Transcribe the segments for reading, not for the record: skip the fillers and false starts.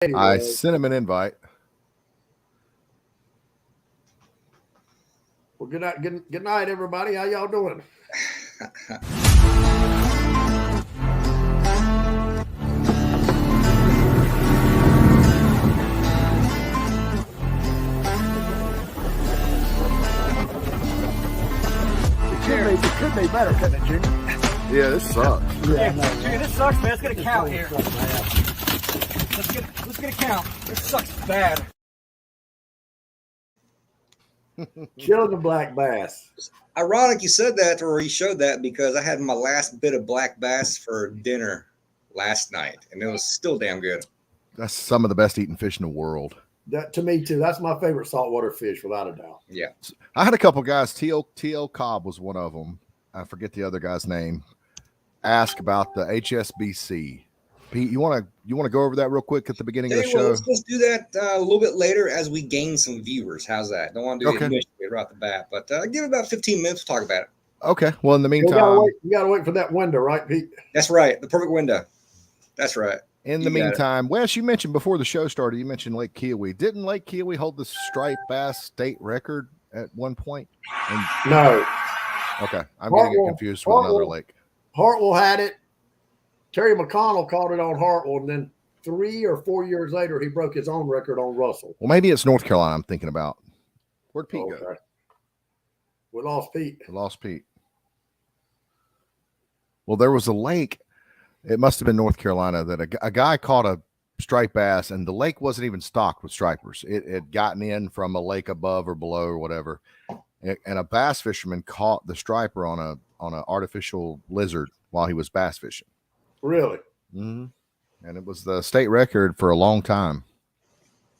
I sent him an invite. Well, good night, everybody. How y'all doing? It could be better, couldn't it, Junior? Yeah, this sucks. Yeah, Junior, this sucks, man. Let's get a count here. Let's get a count. This sucks bad. Killing the black bass. Ironic you said that, or you showed that, because I had my last bit of black bass for dinner last night, and it was still damn good. That's some of the best eating fish in the world. That to me too. That's my favorite saltwater fish, without a doubt. Yeah, I had a couple guys. T.O. Cobb was one of them. I forget the other guy's name. Ask about the HSBC. Pete, you want to go over that real quick at the beginning of the show? Let's do that a little bit later as we gain some viewers. How's that? Don't want to do it initially right off the bat, but give it about 15 minutes to talk about it. Okay. Well, in the meantime, you gotta wait for that window, right, Pete? That's right. The perfect window. That's right. In the meantime, Wes, you mentioned before the show started, you mentioned Lake Kiowee. Didn't Lake Kiowee hold the striped bass state record at one point? No. Okay. I'm getting it confused with another lake. Hartwell had it. Terry McConnell caught it on Hartwell, and then 3 or 4 years later, he broke his own record on Russell. Well, maybe it's North Carolina I'm thinking about. Where'd Pete go? We lost Pete. Well, there was a lake. It must have been North Carolina that a guy caught a striped bass, and the lake wasn't even stocked with stripers. It had gotten in from a lake above or below or whatever, and a bass fisherman caught the striper on an artificial lizard while he was bass fishing. Really? Mm-hmm. And it was the state record for a long time.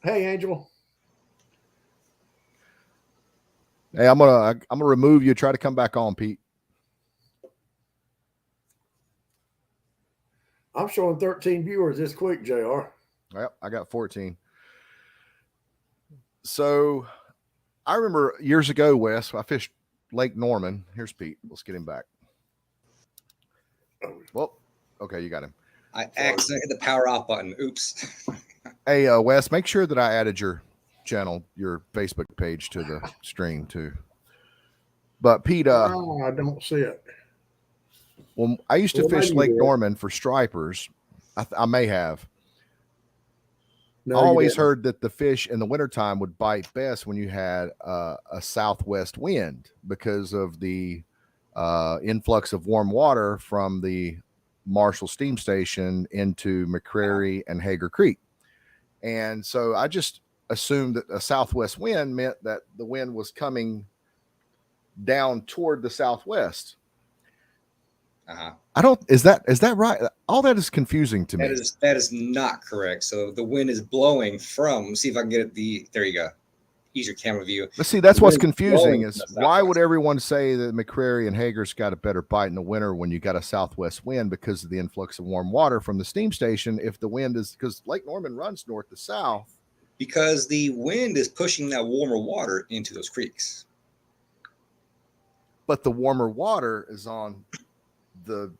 Hey, Angel. Hey, I'm gonna remove you. Try to come back on, Pete. I'm showing 13 viewers this quick, JR. Yep, I got 14. So I remember years ago, Wes, I fished Lake Norman. Here's Pete. Let's get him back. Well, okay, you got him. I accidentally hit the power off button. Oops. Hey, Wes, make sure that I added your channel, your Facebook page to the stream too. But Pete, oh, I don't see it. Well, I used to fish Lake Norman for stripers. I may have. No, I always heard that the fish in the wintertime would bite best when you had a southwest wind because of the influx of warm water from the Marshall Steam Station into McCrary and Hager Creek. And so I just assumed that a southwest wind meant that the wind was coming down toward the southwest. Is that right? All that is confusing to me. That is not correct. So the wind is blowing from, see if I can get it there you go. Easier camera view. Let's see, that's what's confusing is why would everyone say that McCrary and Hager's got a better bite in the winter when you got a southwest wind because of the influx of warm water from the steam station if the wind is, because Lake Norman runs north to south. Because the wind is pushing that warmer water into those creeks. But the warmer water is on the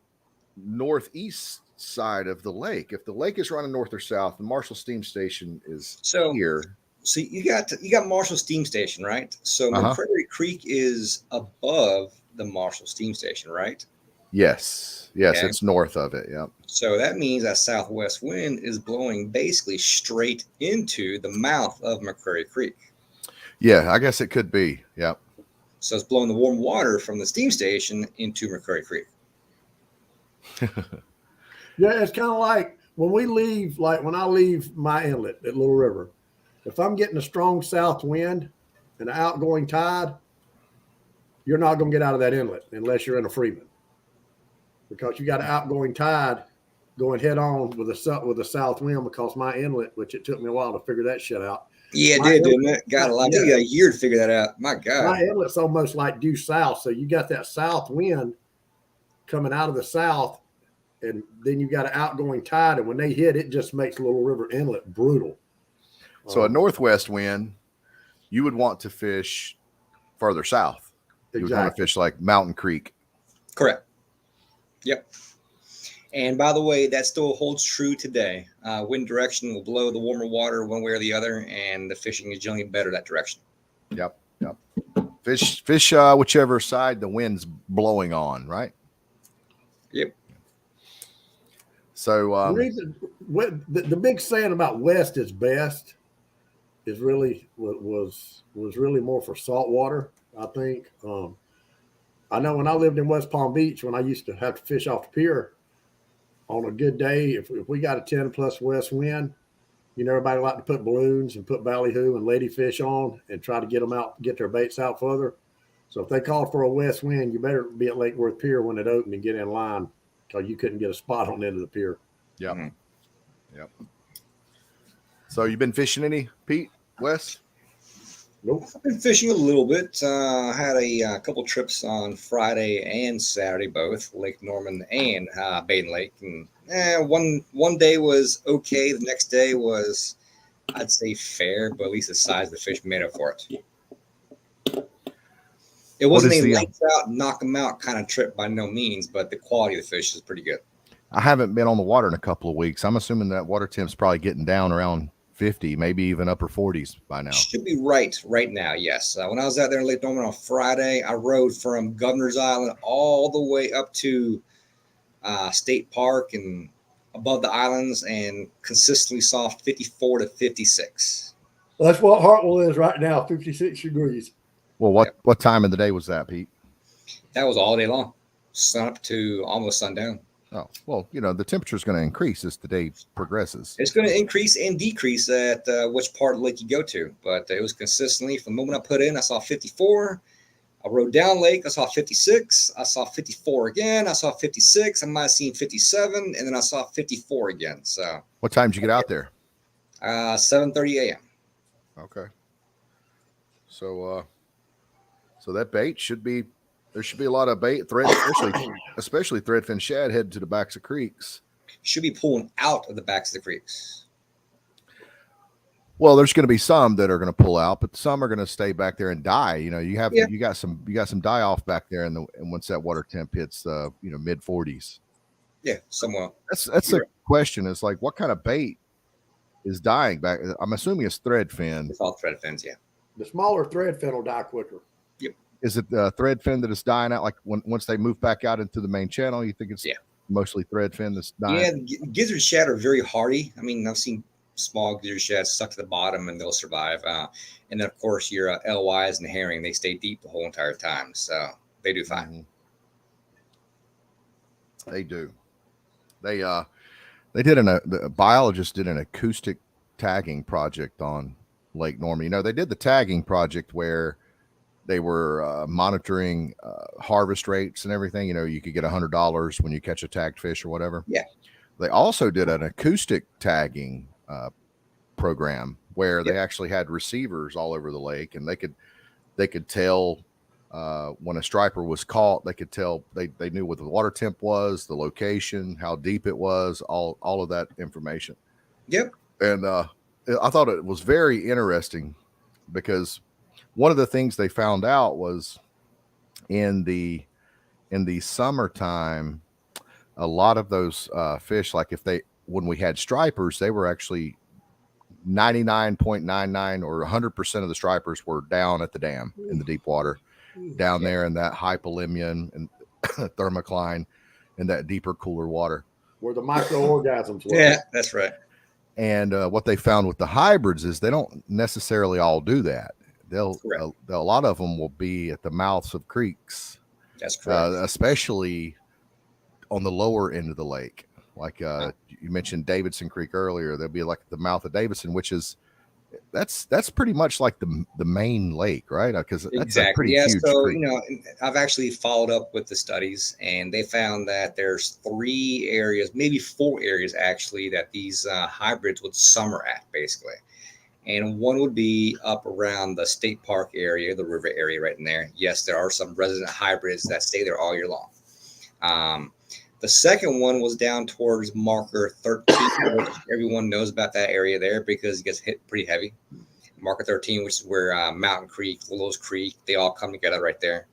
northeast side of the lake. If the lake is running north or south, the Marshall Steam Station is here. So you got Marshall Steam Station, right? So McCrary Creek is above the Marshall Steam Station, right? Yes, okay. It's north of it. Yeah. So that means that southwest wind is blowing basically straight into the mouth of McCrary Creek. Yeah, I guess it could be. Yeah. So it's blowing the warm water from the steam station into McCrary Creek. Yeah, it's kind of like when we leave, like when I leave my inlet at Little River, if I'm getting a strong south wind and an outgoing tide, you're not going to get out of that inlet unless you're in a Freeman, because you got an outgoing tide going head on with a south wind. Because my inlet, which it took me a while to figure that shit out. Yeah, it did, didn't it? Got a lot. You got a year to figure that out. My God, my inlet's almost like due south, so you got that south wind coming out of the south, and then you got an outgoing tide, and when they hit, it just makes Little River Inlet brutal. So a northwest wind, you would want to fish further south. You would want to fish like Mountain Creek. Correct. Yep. And by the way, that still holds true today. Wind direction will blow the warmer water one way or the other, and the fishing is generally better that direction. Yep. Fish, whichever side the wind's blowing on, right? Yep. So the big saying about west is best is really was really more for saltwater, I think. I know when I lived in West Palm Beach, when I used to have to fish off the pier, on a good day, if we got a 10 plus west wind, everybody liked to put balloons and put ballyhoo and ladyfish on and try to get them out, get their baits out further. So if they called for a west wind, you better be at Lake Worth Pier when it opened and get in line, because you couldn't get a spot on the end of the pier. Yep. Yep. So you been fishing any, Pete, Wes? Nope. I've been fishing a little bit. I had a couple trips on Friday and Saturday, both Lake Norman and Baden Lake. And one day was okay. The next day was, I'd say, fair, but at least the size of the fish made up for it. It wasn't a lights out, knock them out kind of trip by no means, but the quality of the fish is pretty good. I haven't been on the water in a couple of weeks. I'm assuming that water temp's probably getting down around 50, maybe even upper 40s by now. Should be right now, yes. When I was out there in Lake Norman on Friday, I rode from Governor's Island all the way up to State Park and above the islands, and consistently saw 54 to 56. Well, that's what Hartwell is right now, 56 degrees. Well, what time of the day was that, Pete? That was all day long, sun up to almost sundown. Oh, well, the temperature is going to increase as the day progresses. It's going to increase and decrease at which part of the lake you go to. But it was consistently, from the moment I put in, I saw 54. I rode down lake, I saw 56. I saw 54 again. I saw 56. I might have seen 57. And then I saw 54 again. So what time did you get out there? 7:30 a.m. Okay. So that bait there should be a lot of bait, especially threadfin shad headed to the backs of creeks. Should be pulling out of the backs of the creeks. Well, there's going to be some that are going to pull out, but some are going to stay back there and die. You got some die off back there, and once that water temp hits the mid 40s. Yeah, somewhat. That's the question. Is like, what kind of bait is dying back? I'm assuming it's threadfin. It's all threadfins, yeah. The smaller threadfin will die quicker. Is it threadfin that is dying out? Like once they move back out into the main channel, you think it's mostly threadfin that's dying? Yeah, the gizzard shad are very hardy. I mean, I've seen small gizzard shad stuck to the bottom and they'll survive. And then, of course, your LYs and herring, they stay deep the whole entire time. So they do fine. Mm-hmm. They do. The biologist did an acoustic tagging project on Lake Norman. They did the tagging project where they were monitoring harvest rates and everything. You could get $100 when you catch a tagged fish or whatever. Yeah. They also did an acoustic tagging program where they actually had receivers all over the lake, and they could tell when a striper was caught. They could tell they knew what the water temp was, the location, how deep it was, all of that information. Yep. And I thought it was very interesting because one of the things they found out was in the summertime, a lot of those fish, like when we had stripers, they were actually 99.99 or 100% of the stripers were down at the dam in the deep water, down there in that hypolemia and thermocline and that deeper, cooler water. Where the microorganisms were. Yeah, that's right. And what they found with the hybrids is they don't necessarily all do that. A lot of them will be at the mouths of creeks. That's correct. Especially on the lower end of the lake. Like you mentioned Davidson Creek earlier, they'll be like the mouth of Davidson, which is that's pretty much like the main lake, right? Because that's a pretty huge creek. I've actually followed up with the studies, and they found that there's 3 areas, maybe 4 areas actually, that these hybrids would summer at, basically. And one would be up around the state park area, the river area right in there. Yes, there are some resident hybrids that stay there all year long. The second one was down towards marker 13, which everyone knows about that area there because it gets hit pretty heavy. Marker 13, which is where Mountain Creek, Willows Creek, they all come together right there.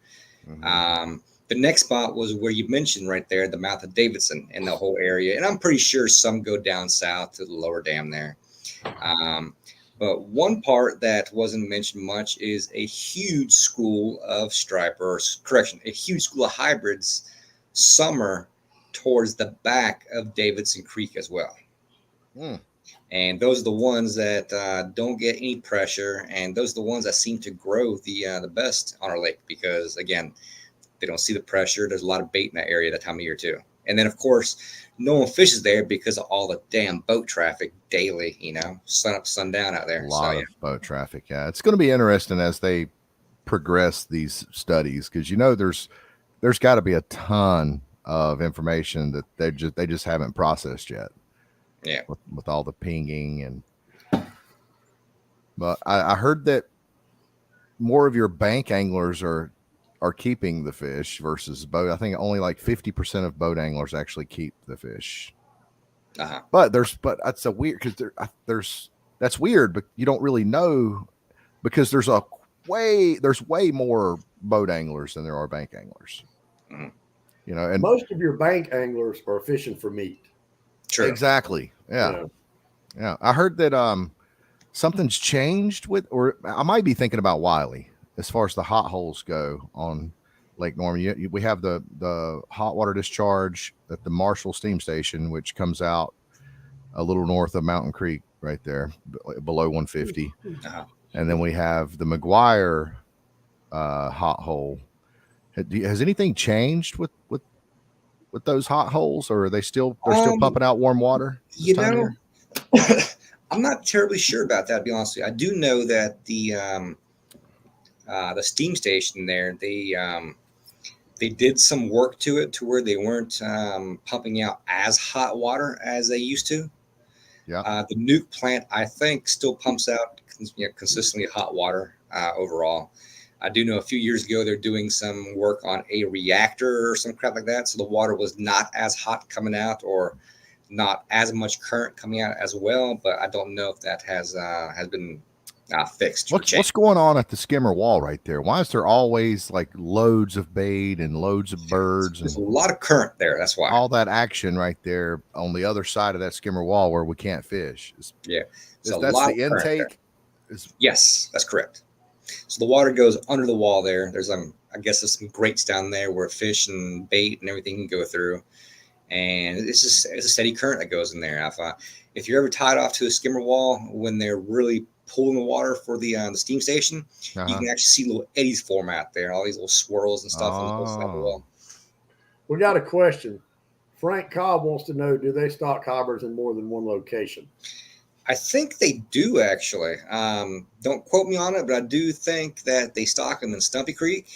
Mm-hmm. The next spot was where you mentioned right there, the mouth of Davidson and the whole area. And I'm pretty sure some go down south to the lower dam there. But one part that wasn't mentioned much is a huge school of stripers, a huge school of hybrids summer towards the back of Davidson Creek as well. And those are the ones that don't get any pressure, and those are the ones that seem to grow the best on our lake because, again, they don't see the pressure. There's a lot of bait in that area that time of year too. And then, of course, no one fishes there because of all the damn boat traffic daily, sun up, sundown out there. A lot of boat traffic. Yeah. It's going to be interesting as they progress these studies because, there's got to be a ton of information that they just haven't processed yet. Yeah. With all the pinging but I heard that more of your bank anglers are keeping the fish versus boat. I think only like 50% of boat anglers actually keep the fish. But that's a weird because that's weird, but you don't really know because there's way more boat anglers than there are bank anglers. And most of your bank anglers are fishing for meat. True. Exactly. Yeah. I heard that something's changed or I might be thinking about Wiley. As far as the hot holes go on Lake Norman, we have the hot water discharge at the Marshall Steam Station, which comes out a little north of Mountain Creek, right there below 150. And then we have the McGuire hot hole. Has anything changed with those hot holes, or are they're still pumping out warm water? I'm not terribly sure about that, to be honest with you. I do know that the steam station there, they did some work to it to where they weren't pumping out as hot water as they used to. Yeah. The nuke plant, I think, still pumps out consistently hot water overall. I do know a few years ago they're doing some work on a reactor or some crap like that, so the water was not as hot coming out or not as much current coming out as well. But I don't know if that has been fixed. What's going on at the skimmer wall right there? Why is there always like loads of bait and loads of birds? There's a lot of current there. That's why. All that action right there on the other side of that skimmer wall where we can't fish. That's the intake? Yes, that's correct. So the water goes under the wall there. There's I guess there's some grates down there where fish and bait and everything can go through. And it's a steady current that goes in there. If you're ever tied off to a skimmer wall when they're really pulling the water for the steam station, you can actually see little eddies form out there, all these little swirls and stuff on the side of the wall. We got a question. Frank Cobb wants to know, do they stock hoppers in more than one location? I think they do, actually. Don't quote me on it, but I do think that they stock them in Stumpy Creek.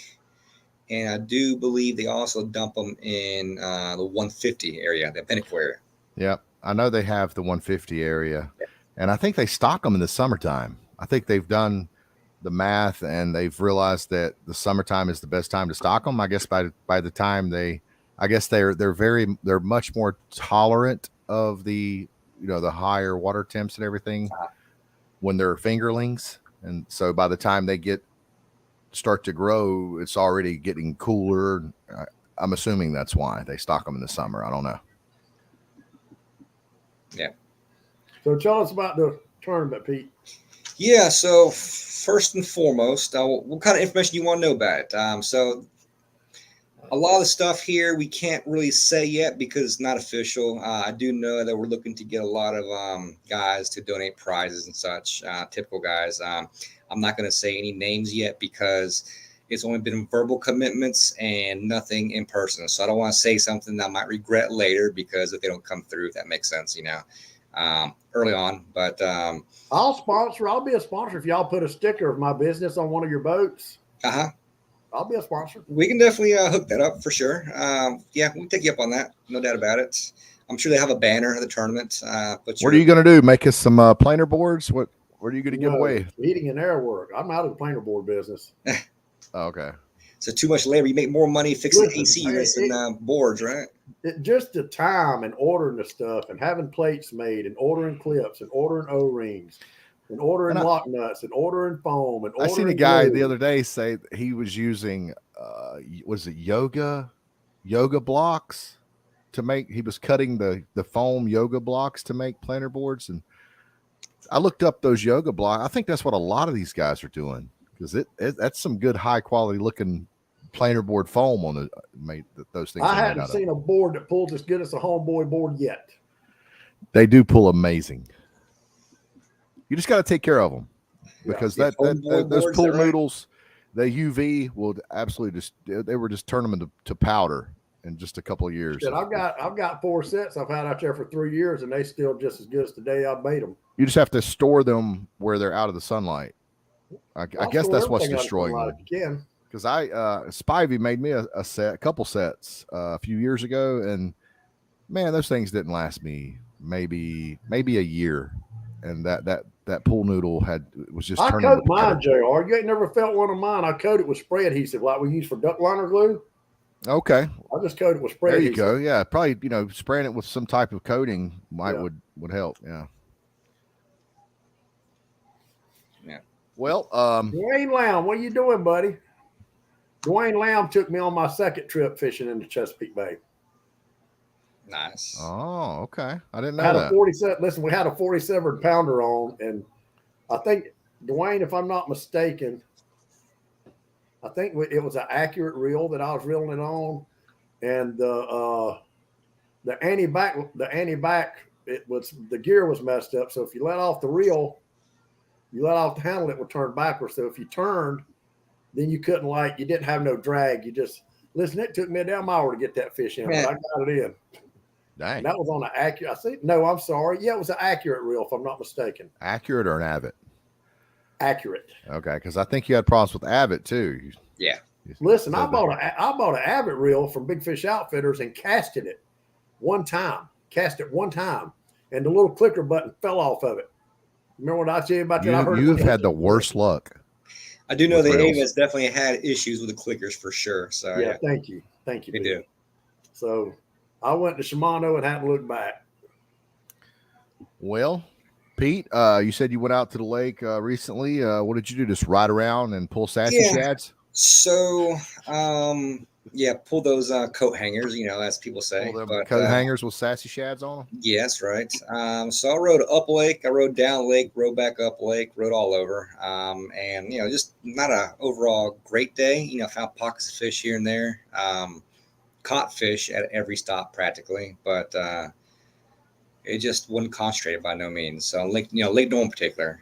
And I do believe they also dump them in the 150 area, the Pinnacle area. Yep. I know they have the 150 area. Yeah. And I think they stock them in the summertime. I think they've done the math and they've realized that the summertime is the best time to stock them. I guess by the time they're much more tolerant of the the higher water temps and everything when they're fingerlings. And so by the time they start to grow, it's already getting cooler. I'm assuming that's why they stock them in the summer. I don't know. Yeah. So tell us about the tournament, Pete. Yeah. So first and foremost, what kind of information you want to know about it? So a lot of the stuff here we can't really say yet because it's not official. I do know that we're looking to get a lot of guys to donate prizes and such, typical guys. I'm not going to say any names yet because it's only been verbal commitments and nothing in person. So I don't want to say something that I might regret later because if they don't come through, if that makes sense, early on. But I'll be a sponsor if y'all put a sticker of my business on one of your boats. I'll be a sponsor. We can definitely hook that up for sure. Yeah, we can take you up on that. No doubt about it. I'm sure they have a banner of the tournament. What are you going to do? Make us some planer boards? What are you going to give away? Heating and air work. I'm out of the planer board business. Oh, okay. So too much labor. You make more money fixing AC units than boards, right? Just the time and ordering the stuff and having plates made and ordering clips and ordering O-rings. And ordering lock nuts and ordering foam and ordering I seen a guy the other day say he was using was it yoga blocks to make. He was cutting the foam yoga blocks to make planter boards, and I looked up those yoga blocks. I think that's what a lot of these guys are doing, because that's some good high quality looking planter board foam on those things. I haven't seen a board that pulls as good as a homeboy board yet. They do pull amazing. You just got to take care of them, because those pool noodles, the UV will absolutely they were just turn them into powder in just a couple of years. Shit, I've got 4 sets I've had out there for 3 years, and they still just as good as the day I made them. You just have to store them where they're out of the sunlight. I guess that's what's destroying them. You can. Because Spivey made me a couple sets a few years ago, and man, those things didn't last me maybe a year, and that pool noodle was just. I coat mine, JR. You ain't never felt one of mine. I coat it with spray adhesive like we use for duck liner glue. Okay. I just coat it with spray adhesive. There you go. Yeah, probably spraying it with some type of coating would help. Yeah. Yeah. Well, Dwayne Lamb, what are you doing, buddy? Dwayne Lamb took me on my second trip fishing into Chesapeake Bay. Nice. Oh, okay. I didn't know that. We had a 47-pounder on, and I think, Dwayne, if I'm not mistaken, I think it was an accurate reel that I was reeling it on, and the anti-back, the gear was messed up. So if you let off the reel, you let off the handle, it would turn backwards. So if you turned, then you couldn't you didn't have no drag. You just listen. It took me a damn hour to get that fish in, but I got it in. Dang. And that was on an accurate. I'm sorry. Yeah, it was an accurate reel, if I'm not mistaken. Accurate or an Avid? Accurate. Okay, because I think you had problems with Avid too. Yeah. Listen, I bought an Avid reel from Big Fish Outfitters and casted it one time. And the little clicker button fell off of it. Remember what I told you about that? You've had the worst luck. I do know the Avid's definitely had issues with the clickers for sure. So yeah. Thank you. They do. So I went to Shimano and hadn't looked back. Well, Pete, you said you went out to the lake recently. What did you do? Just ride around and pull sassy shads? So, pull those coat hangers, as people say. Coat hangers with sassy shads on them? Yes, right. So I rode up lake, I rode down lake, rode back up lake, rode all over. And, just not a overall great day. Found pockets of fish here and there. Caught fish at every stop practically, but it just wasn't concentrated by no means. So Lake Norman in particular.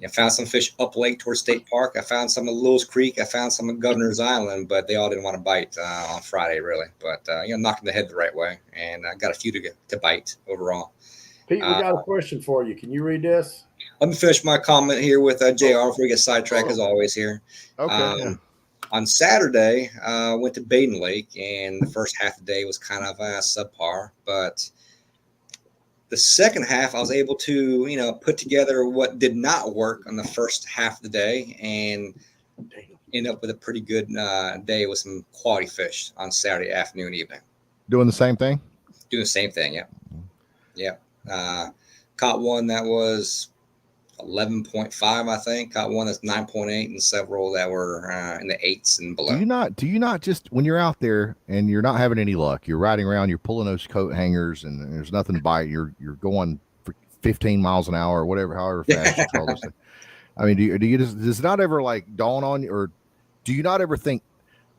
I found some fish up lake towards State Park. I found some at Lewis Creek. I found some at Governor's Island, but they all didn't want to bite on Friday, really. But knocking the head the right way, and I got a few to bite overall. Pete, we got a question for you. Can you read this? Let me finish my comment here with JR before we get sidetracked, as always here. Okay. On Saturday, went to Baden Lake, and the first half of the day was kind of subpar, but the second half, I was able to, put together what did not work on the first half of the day and end up with a pretty good day with some quality fish on Saturday afternoon, evening. Doing the same thing? Doing the same thing, yeah. Yeah. Caught one that was 11.5, I think. Caught one that's 9.8 and several that were in the 8s and below. Do you not just, when you're out there and you're not having any luck, you're riding around, you're pulling those coat hangers and there's nothing to bite, you're going for 15 miles an hour or however fast you control those things. I mean, does it not ever dawn on you, or do you not ever think,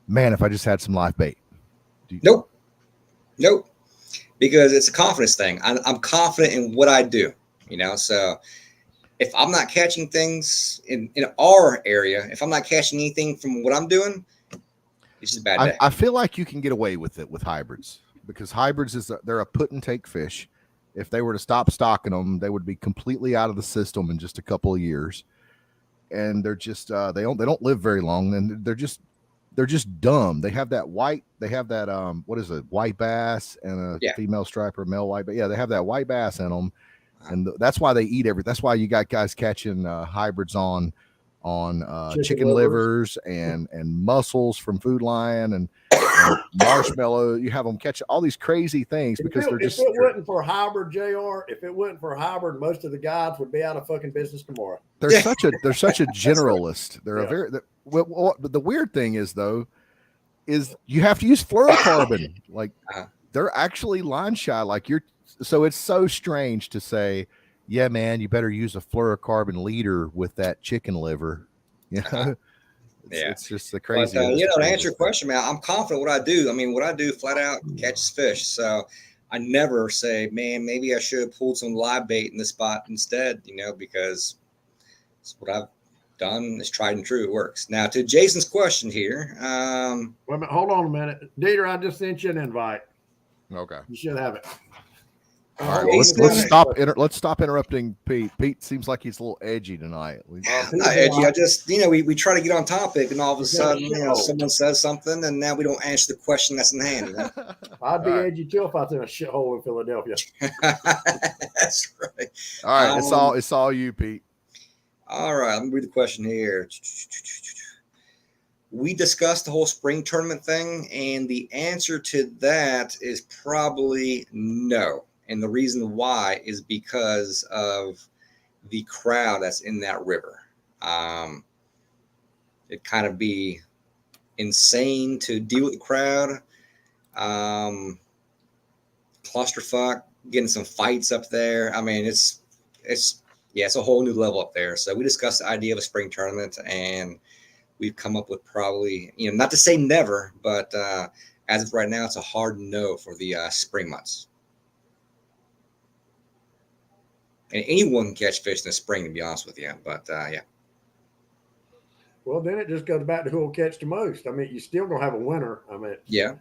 man, if I just had some live bait? Nope. Because it's a confidence thing. I'm confident in what I do, so if I'm not catching things in our area, if I'm not catching anything from what I'm doing, it's just a bad day. I feel like you can get away with it with hybrids, because hybrids they're a put and take fish. If they were to stop stocking them, they would be completely out of the system in just a couple of years. And they're just they don't live very long, and they're just dumb. They have that white white bass and a female striper, male white, but they have that white bass in them. And that's why they eat that's why you got guys catching hybrids on chicken livers and mussels from Food Lion and marshmallow. You have them catch all these crazy things because they're just. If it wasn't for hybrid, JR, most of the guys would be out of fucking business tomorrow. They're such a generalist. But the weird thing is though, is you have to use fluorocarbon. Like they're actually line shy. Like so it's so strange to say, yeah, man, you better use a fluorocarbon leader with that chicken liver. You know, it's just the crazy. But to answer your question, man, I'm confident what I do. I mean, what I do flat out catches fish. So I never say, man, maybe I should have pulled some live bait in this spot instead, because it's what I've done. It's tried and true. It works. Now to Jason's question here. Wait a minute, hold on a minute. Dieter, I just sent you an invite. Okay. You should have it. All right, well, let's stop interrupting Pete. Pete seems like he's a little edgy tonight. Not edgy. I just, we try to get on topic, and all of a sudden, someone says something, and now we don't answer the question that's in hand. I'd be edgy too if I was in a shithole in Philadelphia. That's right. All right, it's all you, Pete. All right, let me read the question here. We discussed the whole spring tournament thing, and the answer to that is probably no. And the reason why is because of the crowd that's in that river. It'd kind of be insane to deal with the crowd. Clusterfuck, getting some fights up there. I mean, it's a whole new level up there. So we discussed the idea of a spring tournament, and we've come up with probably, not to say never, but as of right now, it's a hard no for the spring months. And anyone can catch fish in the spring, to be honest with you. But, yeah. Well, then it just goes back to who will catch the most. I mean, you're still going to have a winner. I mean. Yeah.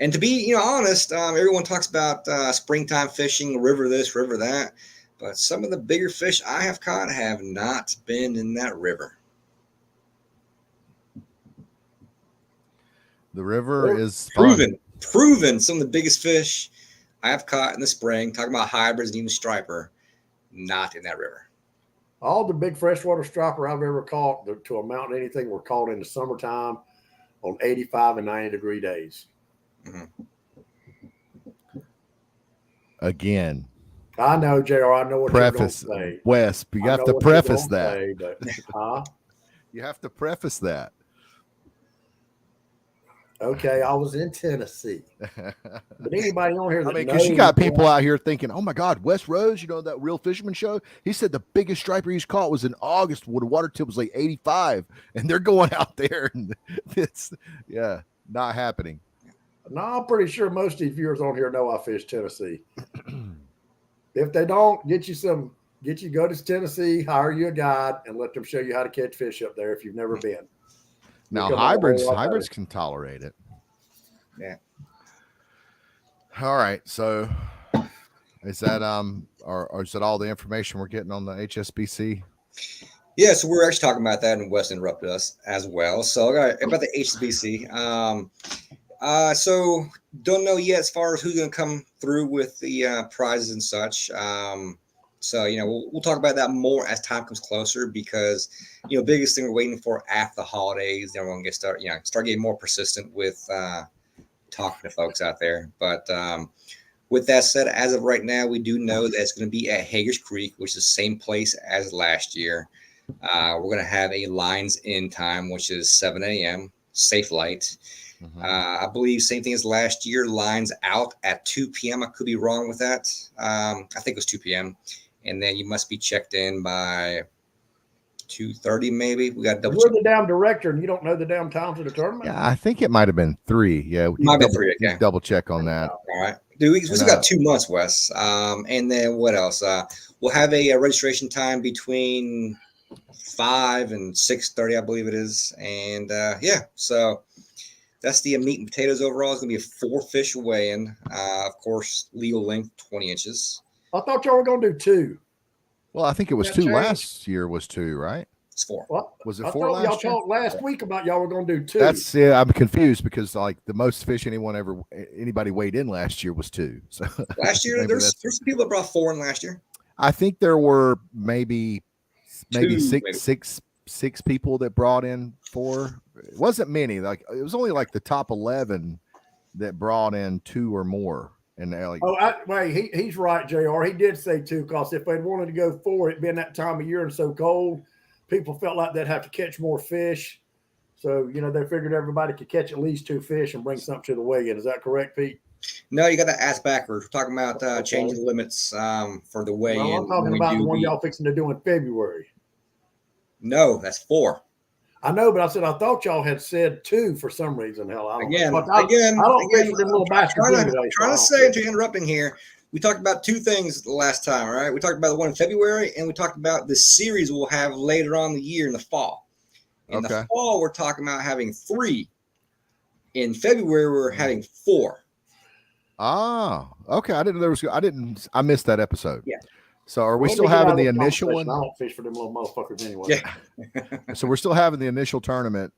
And to be, honest, everyone talks about springtime fishing, river this, river that. But some of the bigger fish I have caught have not been in that river. The river is proven some of the biggest fish I have caught in the spring, talking about hybrids and even striper, not in that river. All the big freshwater striper I've ever caught to amount to anything were caught in the summertime on 85 and 90 degree days. Mm-hmm. Again. I know, JR. I know what you're going to say. Wes, you have to preface that. You have to preface that. Okay, I was in Tennessee. But anybody on here that because you got people out here thinking, oh my God, Wes Rose, that Real Fisherman show? He said the biggest striper he's caught was in August when the water tip was like 85, and they're going out there, and it's not happening. No, I'm pretty sure most of you viewers on here know I fish Tennessee. If they don't, go to Tennessee, hire you a guide, and let them show you how to catch fish up there if you've never been. Now hybrids can tolerate it. Yeah. All right. So is that or is that all the information we're getting on the HSBC? Yeah, so we're actually talking about that, and Wes interrupted us as well. So about the HSBC. So don't know yet as far as who's going to come through with the prizes and such. So, we'll talk about that more as time comes closer because, biggest thing we're waiting for after the holidays, then we're going to start getting more persistent with talking to folks out there. But with that said, as of right now, we do know that it's going to be at Hager's Creek, which is the same place as last year. We're going to have a lines in time, which is 7 a.m., safe light. Mm-hmm. I believe same thing as last year, lines out at 2 p.m. I could be wrong with that. I think it was 2 p.m. And then you must be checked in by 2:30, maybe. We got double. You're the damn director, and you don't know the damn times of the tournament. Yeah, I think it might have been 3. Yeah, might have been 3. Okay, double check on that. All right, dude. We still got 2 months, Wes. And then what else? We'll have a registration time between 5 and 6:30, I believe it is. And so that's the meat and potatoes overall. It's gonna be a 4-fish weigh-in. Of course, legal length 20 inches. I thought y'all were going to do 2. Well, I think it was 2 last year. Was 2, right? It's 4. What? Was it 4 last year? Y'all talked last week about y'all were going to do 2. I'm confused because the most fish anybody weighed in last year was 2. So last year there's some people that brought 4 in last year. I think there were maybe 6 people that brought in 4. It wasn't many. It was only the top 11 that brought in 2 or more. And he's right, JR. He did say 2 because if they'd wanted to go 4, it'd been that time of year and so cold, people felt like they'd have to catch more fish. So, they figured everybody could catch at least 2 fish and bring something to the weigh-in. Is that correct, Pete? No, you got to ask backwards. We're talking about changing the limits for the weigh-in. Well, I'm talking about the one y'all fixing to do in February. No, that's 4. I know, but I said I thought y'all had said 2 for some reason. Hell, I don't Again, know. I don't fish with them little baskets anyway. I'm trying to say, to interrupting here, we talked about 2 things the last time, all right? We talked about the one in February, and we talked about the series we'll have later on in the year in the fall. In the fall, we're talking about having 3. In February, we're having 4. Ah, okay. I didn't know there was. I missed that episode. Yeah. So are we still having the initial one? I don't fish for them little motherfuckers anyway. Yeah. So we're still having the initial tournament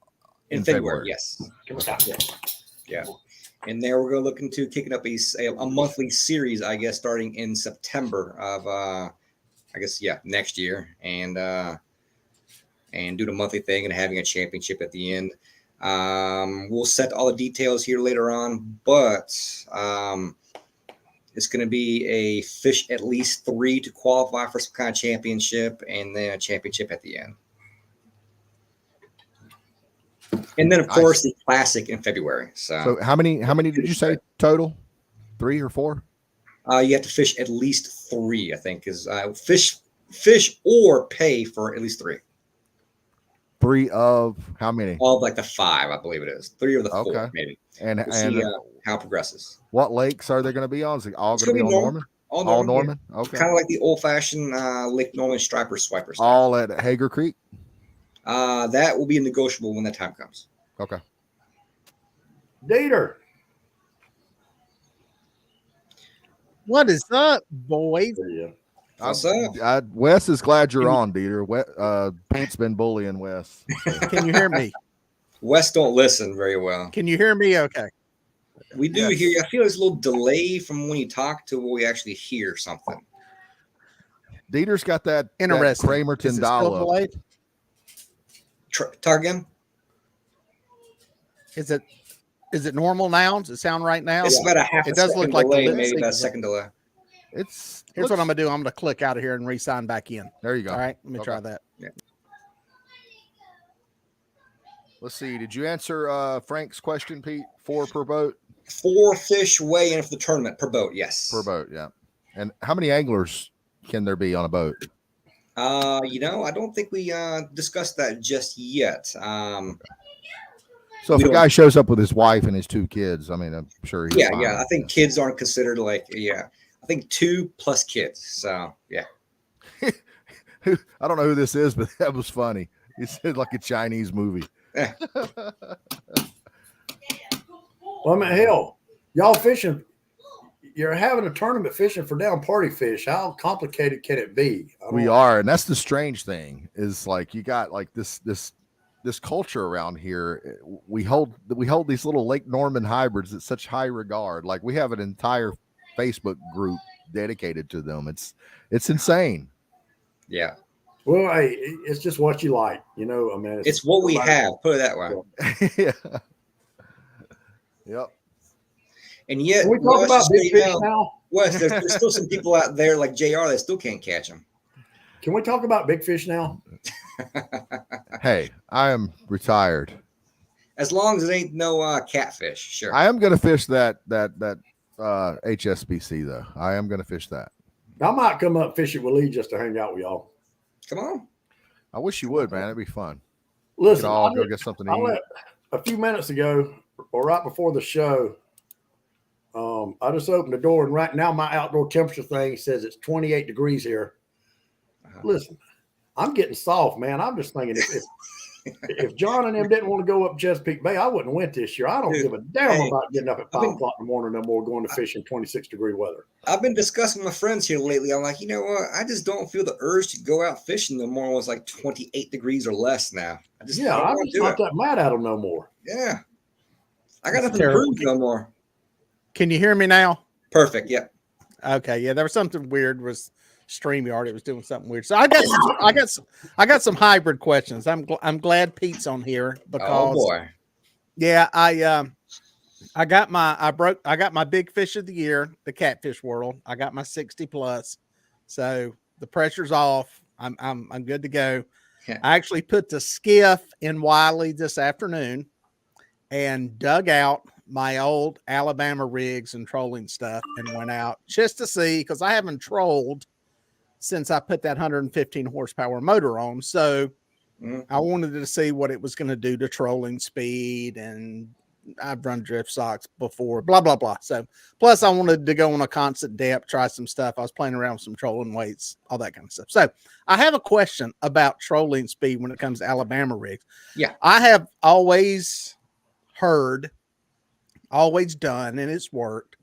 in February. Yes. Yeah. And there we're going to look into kicking up a monthly series, I guess, starting in September of, next year, and do the monthly thing and having a championship at the end. We'll set all the details here later on, but it's going to be a fish at least 3 to qualify for some kind of championship, and then a championship at the end. And then, of course, the classic in February. So how many did you say total? 3 or 4? You have to fish at least 3, I think, is fish or pay for at least 3. 3 of how many? All of like the 5, I believe it is. 3 of the 4, maybe. And we'll see how it progresses. What lakes are they going to be on? Is it all going to be on Norman? All Norman. Yeah. Okay. Kind of like the old-fashioned Lake Norman striper swiper stuff. All at Hager Creek. That will be negotiable when that time comes. Okay. Dieter. What is up, boys? What's up? Wes is glad you're on, Dieter. Pete's been bullying Wes. Can you hear me? Wes don't listen very well. Can you hear me? Okay. We do hear you. I feel there's a little delay from when you talk to when we actually hear something. Dieter's got that interesting Kramerton dial-up. Talk again. Is it normal now? Does it sound right now? It's about a half. It does look like delay, the maybe about a second delay. Here's what I'm gonna do. I'm gonna click out of here and re-sign back in. There you go. All right, let me try that. Yeah. Let's see. Did you answer Frank's question, Pete? 4 per boat? 4 fish weigh in for the tournament per boat. Yes. Per boat, yeah. And how many anglers can there be on a boat? I don't think we discussed that just yet. So if a guy shows up with his wife and his 2 kids, I mean, I'm sure he's fine. I think kids aren't considered I think 2 plus kids. So yeah. I don't know who this is, but that was funny. He said like a Chinese movie. Well, I mean, hell, y'all fishing. You're having a tournament fishing for down party fish. How complicated can it be? We are, and that's the strange thing is like you got like this culture around here. We hold these little Lake Norman hybrids at such high regard. Like we have an entire Facebook group dedicated to them. It's insane. Yeah. Well, hey, it's just what you like, I mean, it's what we have. Put it that way. Yeah. Yep. And yet, can we talk about big fish now? Wes, there's still some people out there like JR that still can't catch them. Can we talk about big fish now? Hey, I am retired. As long as it ain't no catfish, sure. I am going to fish that HSBC though. I am going to fish that. I might come up fishing with Lee just to hang out with y'all. Come on. I wish you would, man. It'd be fun. Listen, I'll go get something to eat. A few minutes ago, or right before the show, I just opened the door, and right now my outdoor temperature thing says it's 28 degrees here. Listen, I'm getting soft, man. I'm just thinking if John and them didn't want to go up Chesapeake Bay, I wouldn't have went this year. I don't give a damn about getting up at 5 o'clock in the morning no more, going to fish in 26-degree weather. I've been discussing with my friends here lately. I'm like, you know what? I just don't feel the urge to go out fishing no more. It's like 28 degrees or less now. I'm just not that mad at them no more. Yeah. I got nothing to prove no more. Can you hear me now? Perfect. Yep. Okay. Yeah, there was something weird. Was StreamYard? It was doing something weird. So I got some hybrid questions. I'm glad Pete's on here because yeah, I got my big fish of the year, the catfish world. I got my 60 plus, so the pressure's off. I'm good to go. I actually put the skiff in Wiley this afternoon and dug out my old Alabama rigs and trolling stuff and went out just to see, because I haven't trolled since I put that 115 horsepower motor on. So I wanted to see what it was going to do to trolling speed, and I've run drift socks before, blah, blah, blah. So plus I wanted to go on a constant depth, try some stuff. I was playing around with some trolling weights, all that kind of stuff. So I have a question about trolling speed when it comes to Alabama rigs. Yeah. I have always heard, always done, and it's worked,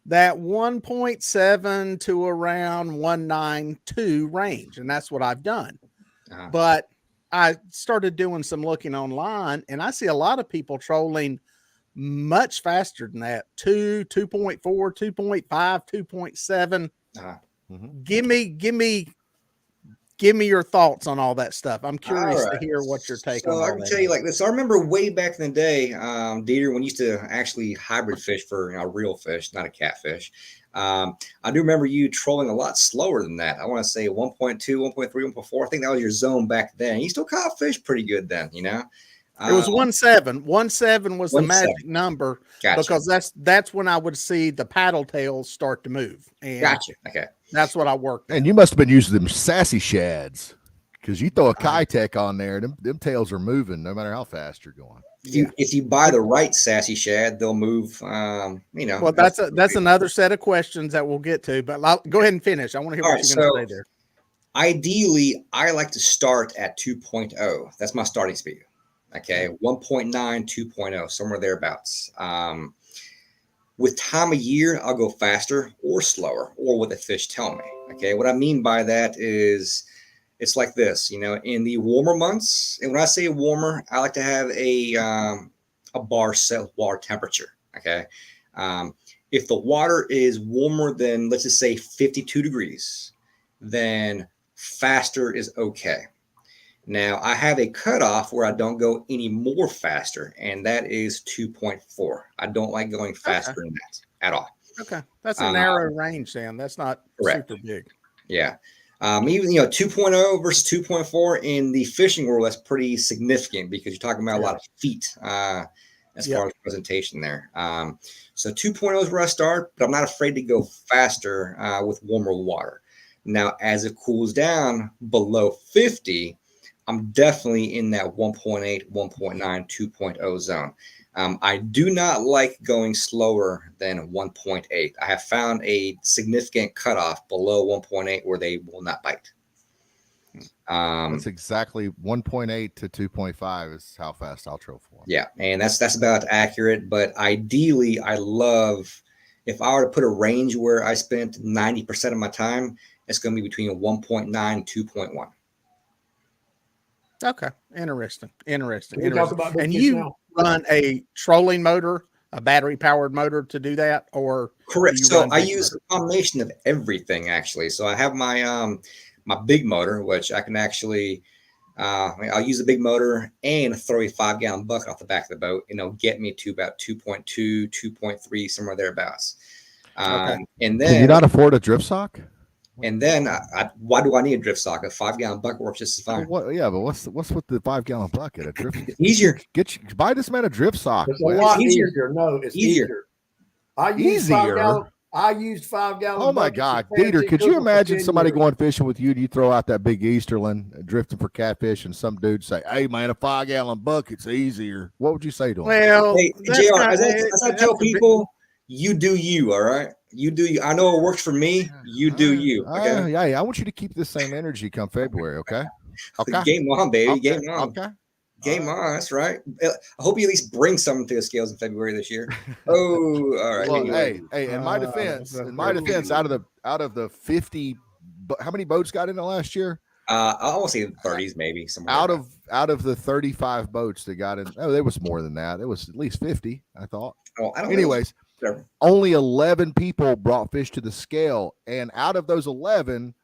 that 1.7 to around 192 range. And that's what I've done. But I started doing some looking online, and I see a lot of people trolling much faster than that. 2.4, 2.5, 2.7. Give me your thoughts on all that stuff. I'm curious to hear what your take on all that. So I can tell you like this. I remember way back in the day, Dieter, when you used to actually hybrid fish for real fish, not a catfish. I do remember you trolling a lot slower than that. I want to say 1.2, 1.3, 1.4. I think that was your zone back then. You still caught fish pretty good then, you know? It was 1.7. 1.7 was the magic number. Gotcha. Because that's when I would see the paddle tails start to move. And gotcha. Okay. That's what I worked. And you must have been using them sassy shads, because you throw a Kitech on there, them tails are moving no matter how fast you're going. If you buy the right sassy shad, they'll move. Well, that's another set of questions that we'll get to. But go ahead and finish. I want to hear what you're going to say there. Ideally, I like to start at 2.0. That's my starting speed. Okay, 1.9, 2.0, somewhere thereabouts. With time of year, I'll go faster or slower, or what the fish tell me. Okay, what I mean by that is it's like this, in the warmer months, and when I say warmer, I like to have a bar set water temperature. Okay, if the water is warmer than, let's just say 52 degrees, then faster is okay. Now, I have a cutoff where I don't go any more faster, and that is 2.4. I don't like going faster than that at all. Okay. That's a narrow range, Sam. That's not super big. Yeah. Even, 2.0 versus 2.4 in the fishing world, that's pretty significant because you're talking about a lot of feet as far as presentation there. So 2.0 is where I start, but I'm not afraid to go faster with warmer water. Now, as it cools down below 50, I'm definitely in that 1.8, 1.9, 2.0 zone. I do not like going slower than 1.8. I have found a significant cutoff below 1.8 where they will not bite. That's exactly 1.8 to 2.5 is how fast I'll troll for them. Yeah, and that's about accurate. But ideally, I love, if I were to put a range where I spent 90% of my time, it's going to be between 1.9 and 2.1. Okay. Interesting. Talk about and you run a trolling motor, a battery powered motor to do that, or? Correct. So I use a combination of everything actually. So I have my, my big motor, which I can actually, I'll use a big motor and throw a 5-gallon bucket off the back of the boat, and it'll get me to about 2.2, 2.3, somewhere thereabouts. And then, can you not afford a drift sock? And then, why do I need a drift sock? A 5-gallon bucket works just as fine. But what's with the 5-gallon bucket? A drift easier. Buy this man a drift sock. It's a lot easier. No, it's easier. I used 5-gallon. Oh my God, Dieter! Could you imagine somebody going fishing with you? And you throw out that big Easterland, drifting for catfish, and some dude say, "Hey man, a 5-gallon bucket's easier." What would you say to him? Well, hey, JR, as I tell people, you do you. All right. You do you. I know it works for me. You do you. Okay. I want you to keep the same energy come February. Okay. Okay. Game on, baby. Okay. Game on. Okay. Game on. That's right. I hope you at least bring something to the scales in February this year. Oh, all right. Well, anyway. Hey. In my defense, out of the 50, how many boats got in it last year? I almost say 30s, maybe somewhere. Out of the 35 boats that got in, there was more than that. It was at least 50, I thought. Oh, I don't Anyways. Only 11 people brought fish to the scale, and out of those 11,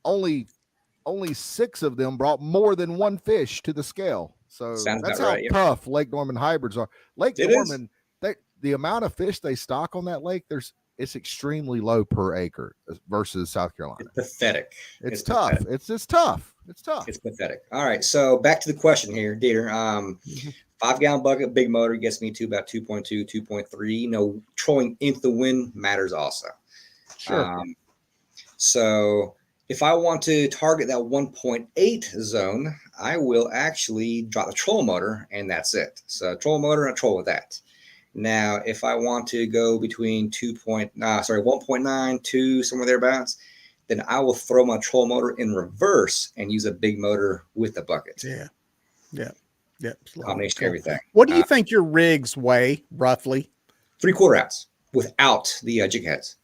only 6 of them brought more than one fish to the scale. So that's how tough Lake Norman hybrids are. Lake Norman, the amount of fish they stock on that lake, there's it's extremely low per acre versus South Carolina. It's pathetic. It's tough. Pathetic. It's tough. It's tough. It's pathetic. All right. So back to the question here, Dieter. 5-gallon bucket, big motor gets me to about 2.2, 2.3. Trolling into the wind matters also. Sure. So if I want to target that 1.8 zone, I will actually drop the troll motor, and that's it. So troll motor, I troll with that. Now, if I want to go between 1.9, 2, somewhere thereabouts, then I will throw my troll motor in reverse and use a big motor with the bucket. Yeah. Combination of everything. What do you think your rigs weigh roughly? 3/4 ounce without the jig heads.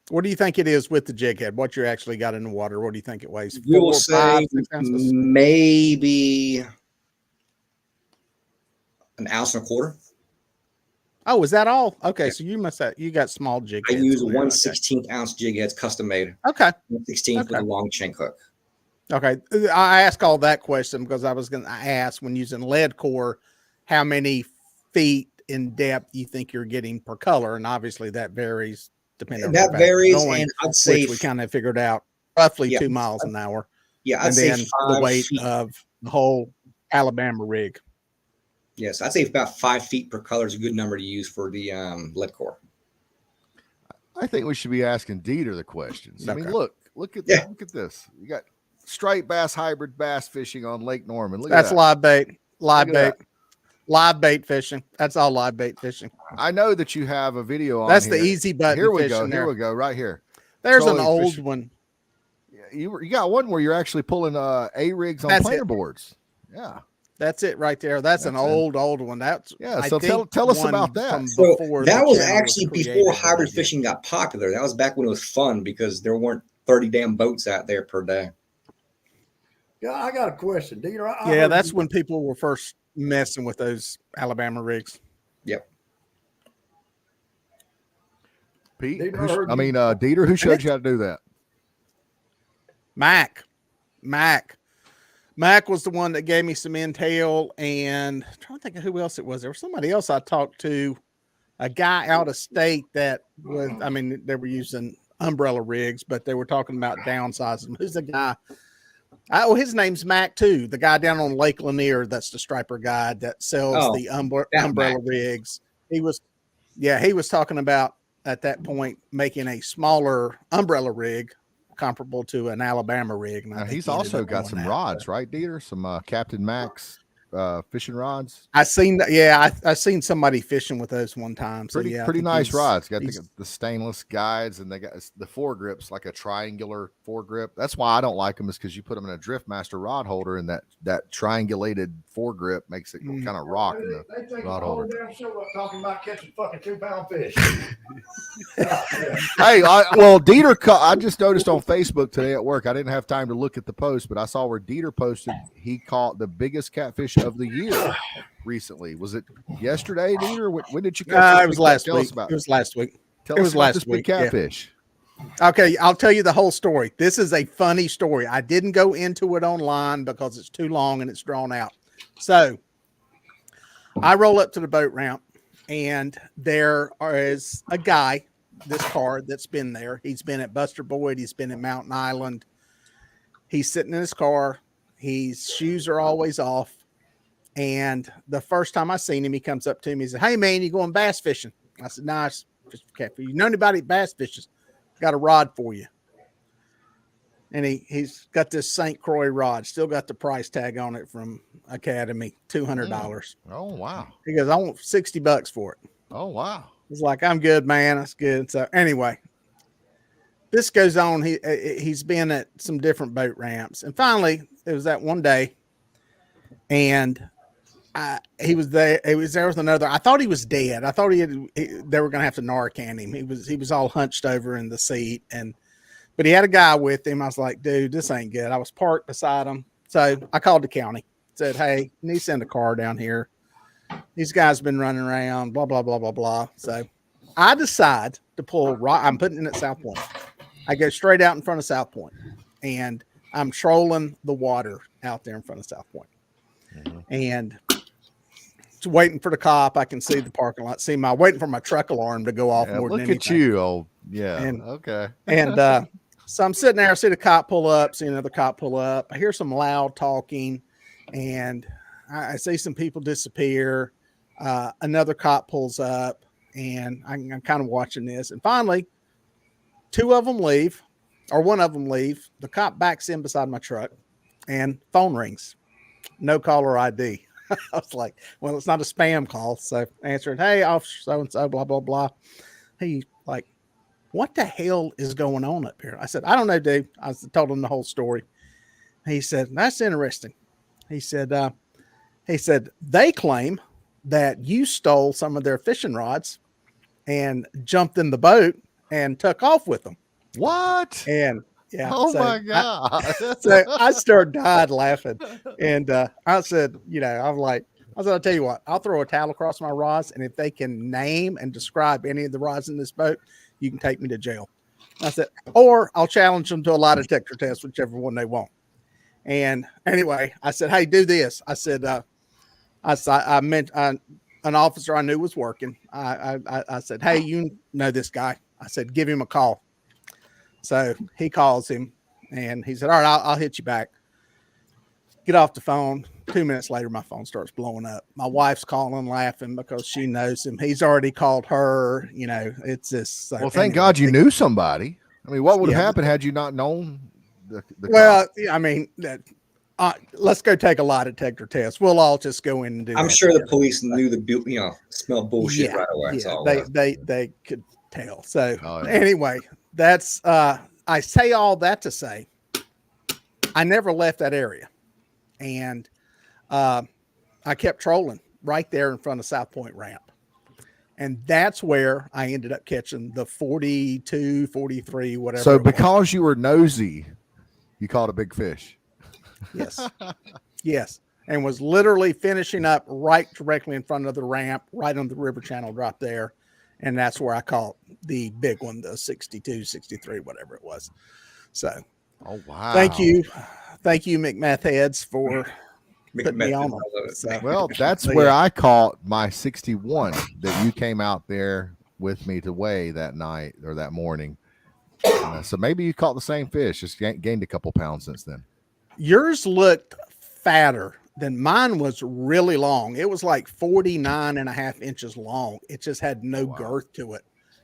What do you think it is with the jig head? What you actually got in the water? What do you think it weighs? We will say maybe 1.25 ounces. Oh, is that all? Okay, so you got small jig heads. I use 1/16 ounce jig heads, custom made. Okay. 1/16 with a long shank hook. Okay. I asked all that question because I was going to ask, when using lead core, how many feet in depth you think you're getting per color, and obviously that varies depending on that varies, and I'd say we kind of figured out roughly 2 miles an hour. Yeah, I'd say the weight of the whole Alabama rig. Yes, I'd say about 5 feet per color is a good number to use for the lead core. I think we should be asking Dieter the questions. Okay. I mean, look at this. You got striped bass, hybrid bass fishing on Lake Norman. Look at that. Live bait. Live bait fishing. That's all live bait fishing. I know that you have a video on. That's the easy button. Here we go. Here we go. Right here. There's an old one. You got one where you're actually pulling A rigs on planer boards. Yeah. That's it right there. That's an old one. That's So tell us about that. So that was actually before hybrid fishing got popular. That was back when it was fun because there weren't 30 damn boats out there per day. Yeah, I got a question, Dieter. That's when people were first messing with those Alabama rigs. Yep. Pete, Dieter, who showed you how to do that? Mac was the one that gave me some intel, and I'm trying to think of who else it was. There was somebody else I talked to, a guy out of state that was, they were using umbrella rigs, but they were talking about downsizing. Who's the guy? His name's Mac too. The guy down on Lake Lanier, that's the striper guy that sells the umbrella rigs. He was talking about at that point making a smaller umbrella rig comparable to an Alabama rig. And he's also got some rods, right, Dieter? Some Captain Max fishing rods. I seen somebody fishing with those one time. So pretty nice rods. Got the stainless guides, and they got the foregrips, like a triangular foregrip. That's why I don't like them, is because you put them in a Driftmaster rod holder, and that triangulated foregrip makes it kind of rock in the rod holder. Talking about catching fucking 2-pound fish. Hey, Dieter, I just noticed on Facebook today at work. I didn't have time to look at the post, but I saw where Dieter posted he caught the biggest catfish of the year recently. Was it yesterday, Dieter? When did you catch? It was last week. It was last week. Tell us about this big catfish. Yeah. Okay, I'll tell you the whole story. This is a funny story. I didn't go into it online because it's too long and it's drawn out. So I roll up to the boat ramp, and there is a guy, this car, that's been there. He's been at Buster Boyd. He's been in Mountain Island. He's sitting in his car. His shoes are always off. And the first time I seen him, he comes up to me. He said, "Hey, man, you going bass fishing?" I said, "No, it's catfish. You know anybody bass fishes? Got a rod for you." And he's got this St. Croix rod, still got the price tag on it from Academy, $200. Oh, wow. He goes, "I want $60 for it." Oh, wow. He's like, "I'm good, man. That's good." So anyway, this goes on. He's been at some different boat ramps, and finally it was that one day, and he was there. He was there with another. I thought he was dead. I thought they were going to have to Narcan him. He was all hunched over in the seat, but he had a guy with him. I was like, "Dude, this ain't good." I was parked beside him, so I called the county. Said, "Hey, you need to send a car down here. These guys been running around, blah blah blah blah blah." So I decide to pull. I'm putting it at South Point. I go straight out in front of South Point, and I'm trolling the water out there in front of South Point. And waiting for the cop. I can see the parking lot, waiting for my truck alarm to go off more than anything. Look at you. Oh, yeah. And, okay. And so I'm sitting there, I see the cop pull up, see another cop pull up. I hear some loud talking, and I see some people disappear. Another cop pulls up, and I'm kind of watching this. And finally, two of them leave, or one of them leave. The cop backs in beside my truck, and phone rings. No caller ID. I was like, well, it's not a spam call. So I answered, hey, officer so-and-so, blah, blah, blah. He's like, what the hell is going on up here? I said, I don't know, dude. I told him the whole story. He said, that's interesting. He said, they claim that you stole some of their fishing rods and jumped in the boat and took off with them. What? And yeah. Oh my God. So I started dying laughing. And I said, I'll tell you what, I'll throw a towel across my rods. And if they can name and describe any of the rods in this boat, you can take me to jail. I said, or I'll challenge them to a lie detector test, whichever one they want. And anyway, I said, hey, do this. I said, I meant an officer I knew was working. I said, hey, you know this guy. I said, give him a call. So he calls him, and he said, all right, I'll hit you back. Get off the phone. 2 minutes later, my phone starts blowing up. My wife's calling, laughing because she knows him. He's already called her. It's just. So, well, thank God you knew somebody. I mean, what would have happened had you not known the well, cop? I mean, let's go take a lie detector test. We'll all just go in and do. I'm sure the police knew smell bullshit right away. Yeah, they could tell. So anyway, that's I say all that to say, I never left that area, and I kept trolling right there in front of South Point Ramp. And that's where I ended up catching the 42, 43, whatever. So because you were nosy, you caught a big fish. Yes. Yes. And was literally finishing up right directly in front of the ramp, right on the river channel drop there. And that's where I caught the big one, the 62, 63, whatever it was. So, oh, wow. Thank you, McMath heads, for putting me on. So, well, that's where I caught my 61 that you came out there with me to weigh that night or that morning. So maybe you caught the same fish, just gained a couple pounds since then. Yours looked fatter than mine. Was really long. It was like 49.5 inches long. It just had no girth to it.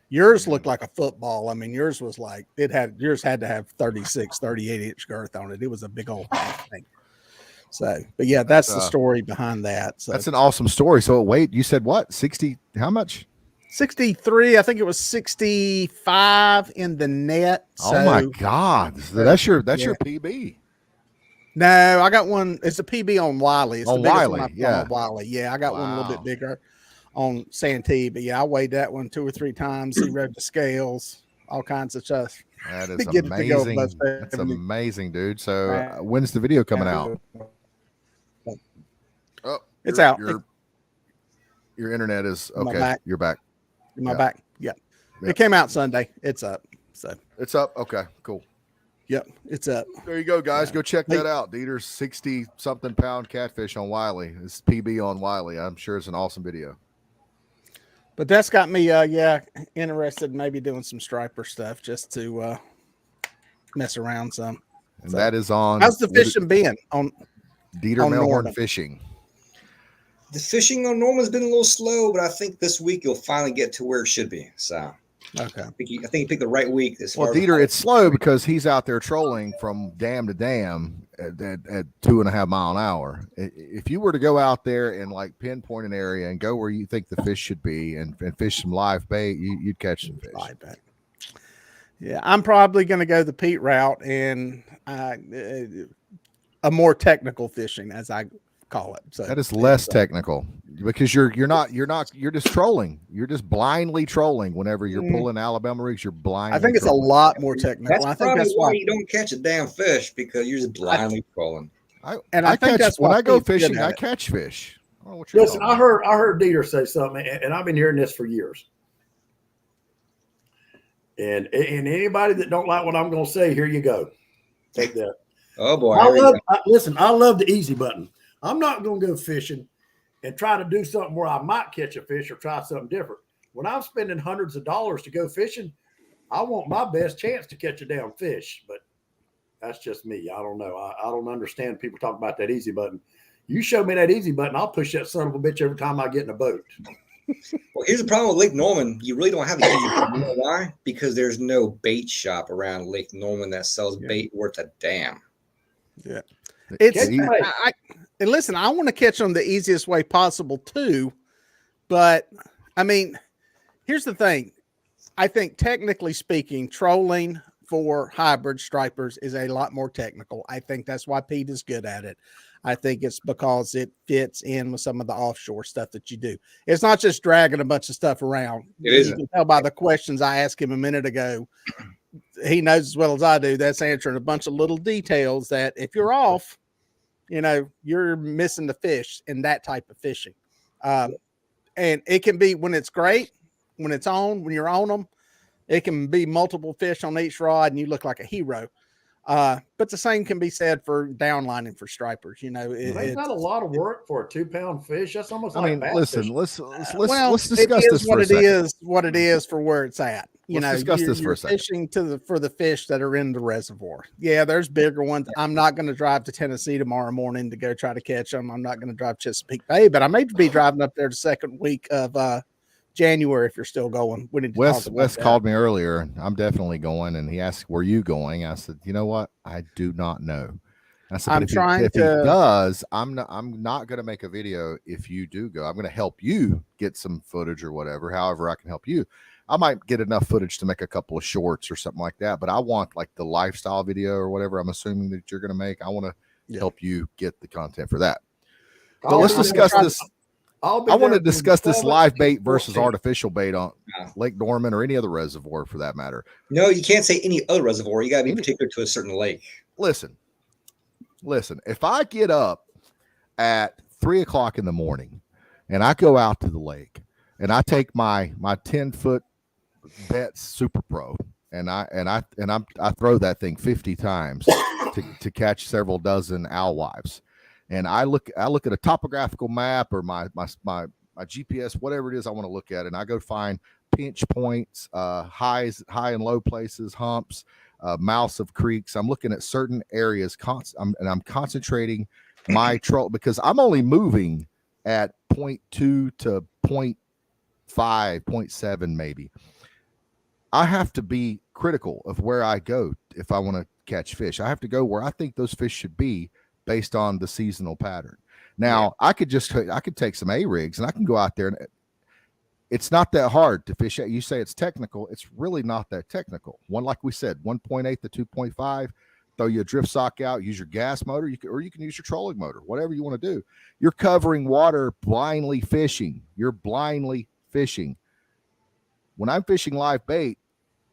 Yours looked like a football. I mean, yours was like, yours had to have 36, 38 inch girth on it. It was a big old thing. So, but yeah, that's the story behind that. So that's an awesome story. So wait, you said what? 60, how much? 63. I think it was 65 in the net. Oh my God. So that's your PB. No, I got one. It's a PB on Wiley. It's on the Wiley. One on Wiley. Yeah. I got one a little bit bigger on Santee, but yeah, I weighed that one 2 or 3 times. He rode the scales, all kinds of stuff. That is amazing. That's amazing, dude. So when's the video coming out? Oh, it's out. Your internet is okay. You're back. My back. Yeah. It came out Sunday. It's up. So it's up. Okay, cool. Yep, it's up. There you go, guys. Go check that out. Dieter's 60-something pound catfish on Wiley. It's PB on Wiley. I'm sure it's an awesome video. But that's got me, interested in maybe doing some striper stuff just to mess around some. And that is on. How's the fishing been on Dieter on Melhorn Norman? Fishing? The fishing on Norman's been a little slow, but I think this week you'll finally get to where it should be. So. Okay. I think you picked the right week. Well, Dieter, it's slow because he's out there trolling from dam to dam at 2.5 mile an hour. If you were to go out there and like pinpoint an area and go where you think the fish should be and fish some live bait, you'd catch some fish. Live bait. Yeah, I'm probably going to go the Pete route and a more technical fishing, as I call it. So that is less technical because you're just trolling. You're just blindly trolling whenever you're pulling Alabama rigs. You're blind. I think it's a lot more technical. I think that's why you don't catch a damn fish, because you're just blindly trolling. I think that's when I go fishing, I catch fish. Listen, I heard Dieter say something, and I've been hearing this for years. And anybody that don't like what I'm going to say, here you go. Take that. Oh boy! I love the easy button. I'm not going to go fishing and try to do something where I might catch a fish or try something different. When I'm spending hundreds of dollars to go fishing, I want my best chance to catch a damn fish. But that's just me. I don't know. I don't understand people talk about that easy button. You show me that easy button, I'll push that son of a bitch every time I get in a boat. Well, here's the problem with Lake Norman. You really don't have the easy button. You know why? Because there's no bait shop around Lake Norman that sells bait worth a damn. Yeah. And listen, I want to catch them the easiest way possible too. But I mean, here's the thing. I think technically speaking, trolling for hybrid stripers is a lot more technical. I think that's why Pete is good at it. I think it's because it fits in with some of the offshore stuff that you do. It's not just dragging a bunch of stuff around. It isn't. You can tell by the questions I asked him a minute ago. He knows as well as I do. That's answering a bunch of little details that if you're off, you're missing the fish in that type of fishing. And it can be when it's great, when it's on, when you're on them, it can be multiple fish on each rod and you look like a hero. But the same can be said for downlining for stripers. It's not a lot of work for a 2-pound fish. That's almost let's discuss this for a second. What it is for where it's at. Let's discuss this for a second. Fishing for the fish that are in the reservoir. Yeah, there's bigger ones. I'm not going to drive to Tennessee tomorrow morning to go try to catch them. I'm not going to drive Chesapeake Bay, but I may be driving up there the second week of January if you're still going. Wes called me earlier, and I'm definitely going, and he asked, "Were you going?" I said, "You know what? I do not know." I said, "If he does, I'm not going to make a video if you do go. I'm going to help you get some footage or whatever. However, I can help you. I might get enough footage to make a couple of shorts or something like that, but I want like the lifestyle video or whatever I'm assuming that you're going to make. I want to help you get the content for that. But let's discuss this. I want to discuss this live bait versus artificial bait on Lake Norman or any other reservoir for that matter. No, you can't say any other reservoir. You got to be particular to a certain lake. Listen. If I get up at 3:00 in the morning and I go out to the lake and I take my 10-foot Betts Super Pro and I throw that thing 50 times to catch several dozen alewives. And I look at a topographical map or my GPS, whatever it is I want to look at, and I go find pinch points, high and low places, humps, mouths of creeks. I'm looking at certain areas, and I'm concentrating my troll because I'm only moving at 0.2 to 0.5, 0.7 maybe. I have to be critical of where I go if I want to catch fish. I have to go where I think those fish should be based on the seasonal pattern. Now, I could take some A-rigs and I can go out there, and it's not that hard to fish at. You say it's technical. It's really not that technical. Like we said, 1.8 to 2.5, throw your drift sock out, use your gas motor, or you can use your trolling motor, whatever you want to do. You're covering water, blindly fishing. You're blindly fishing. When I'm fishing live bait,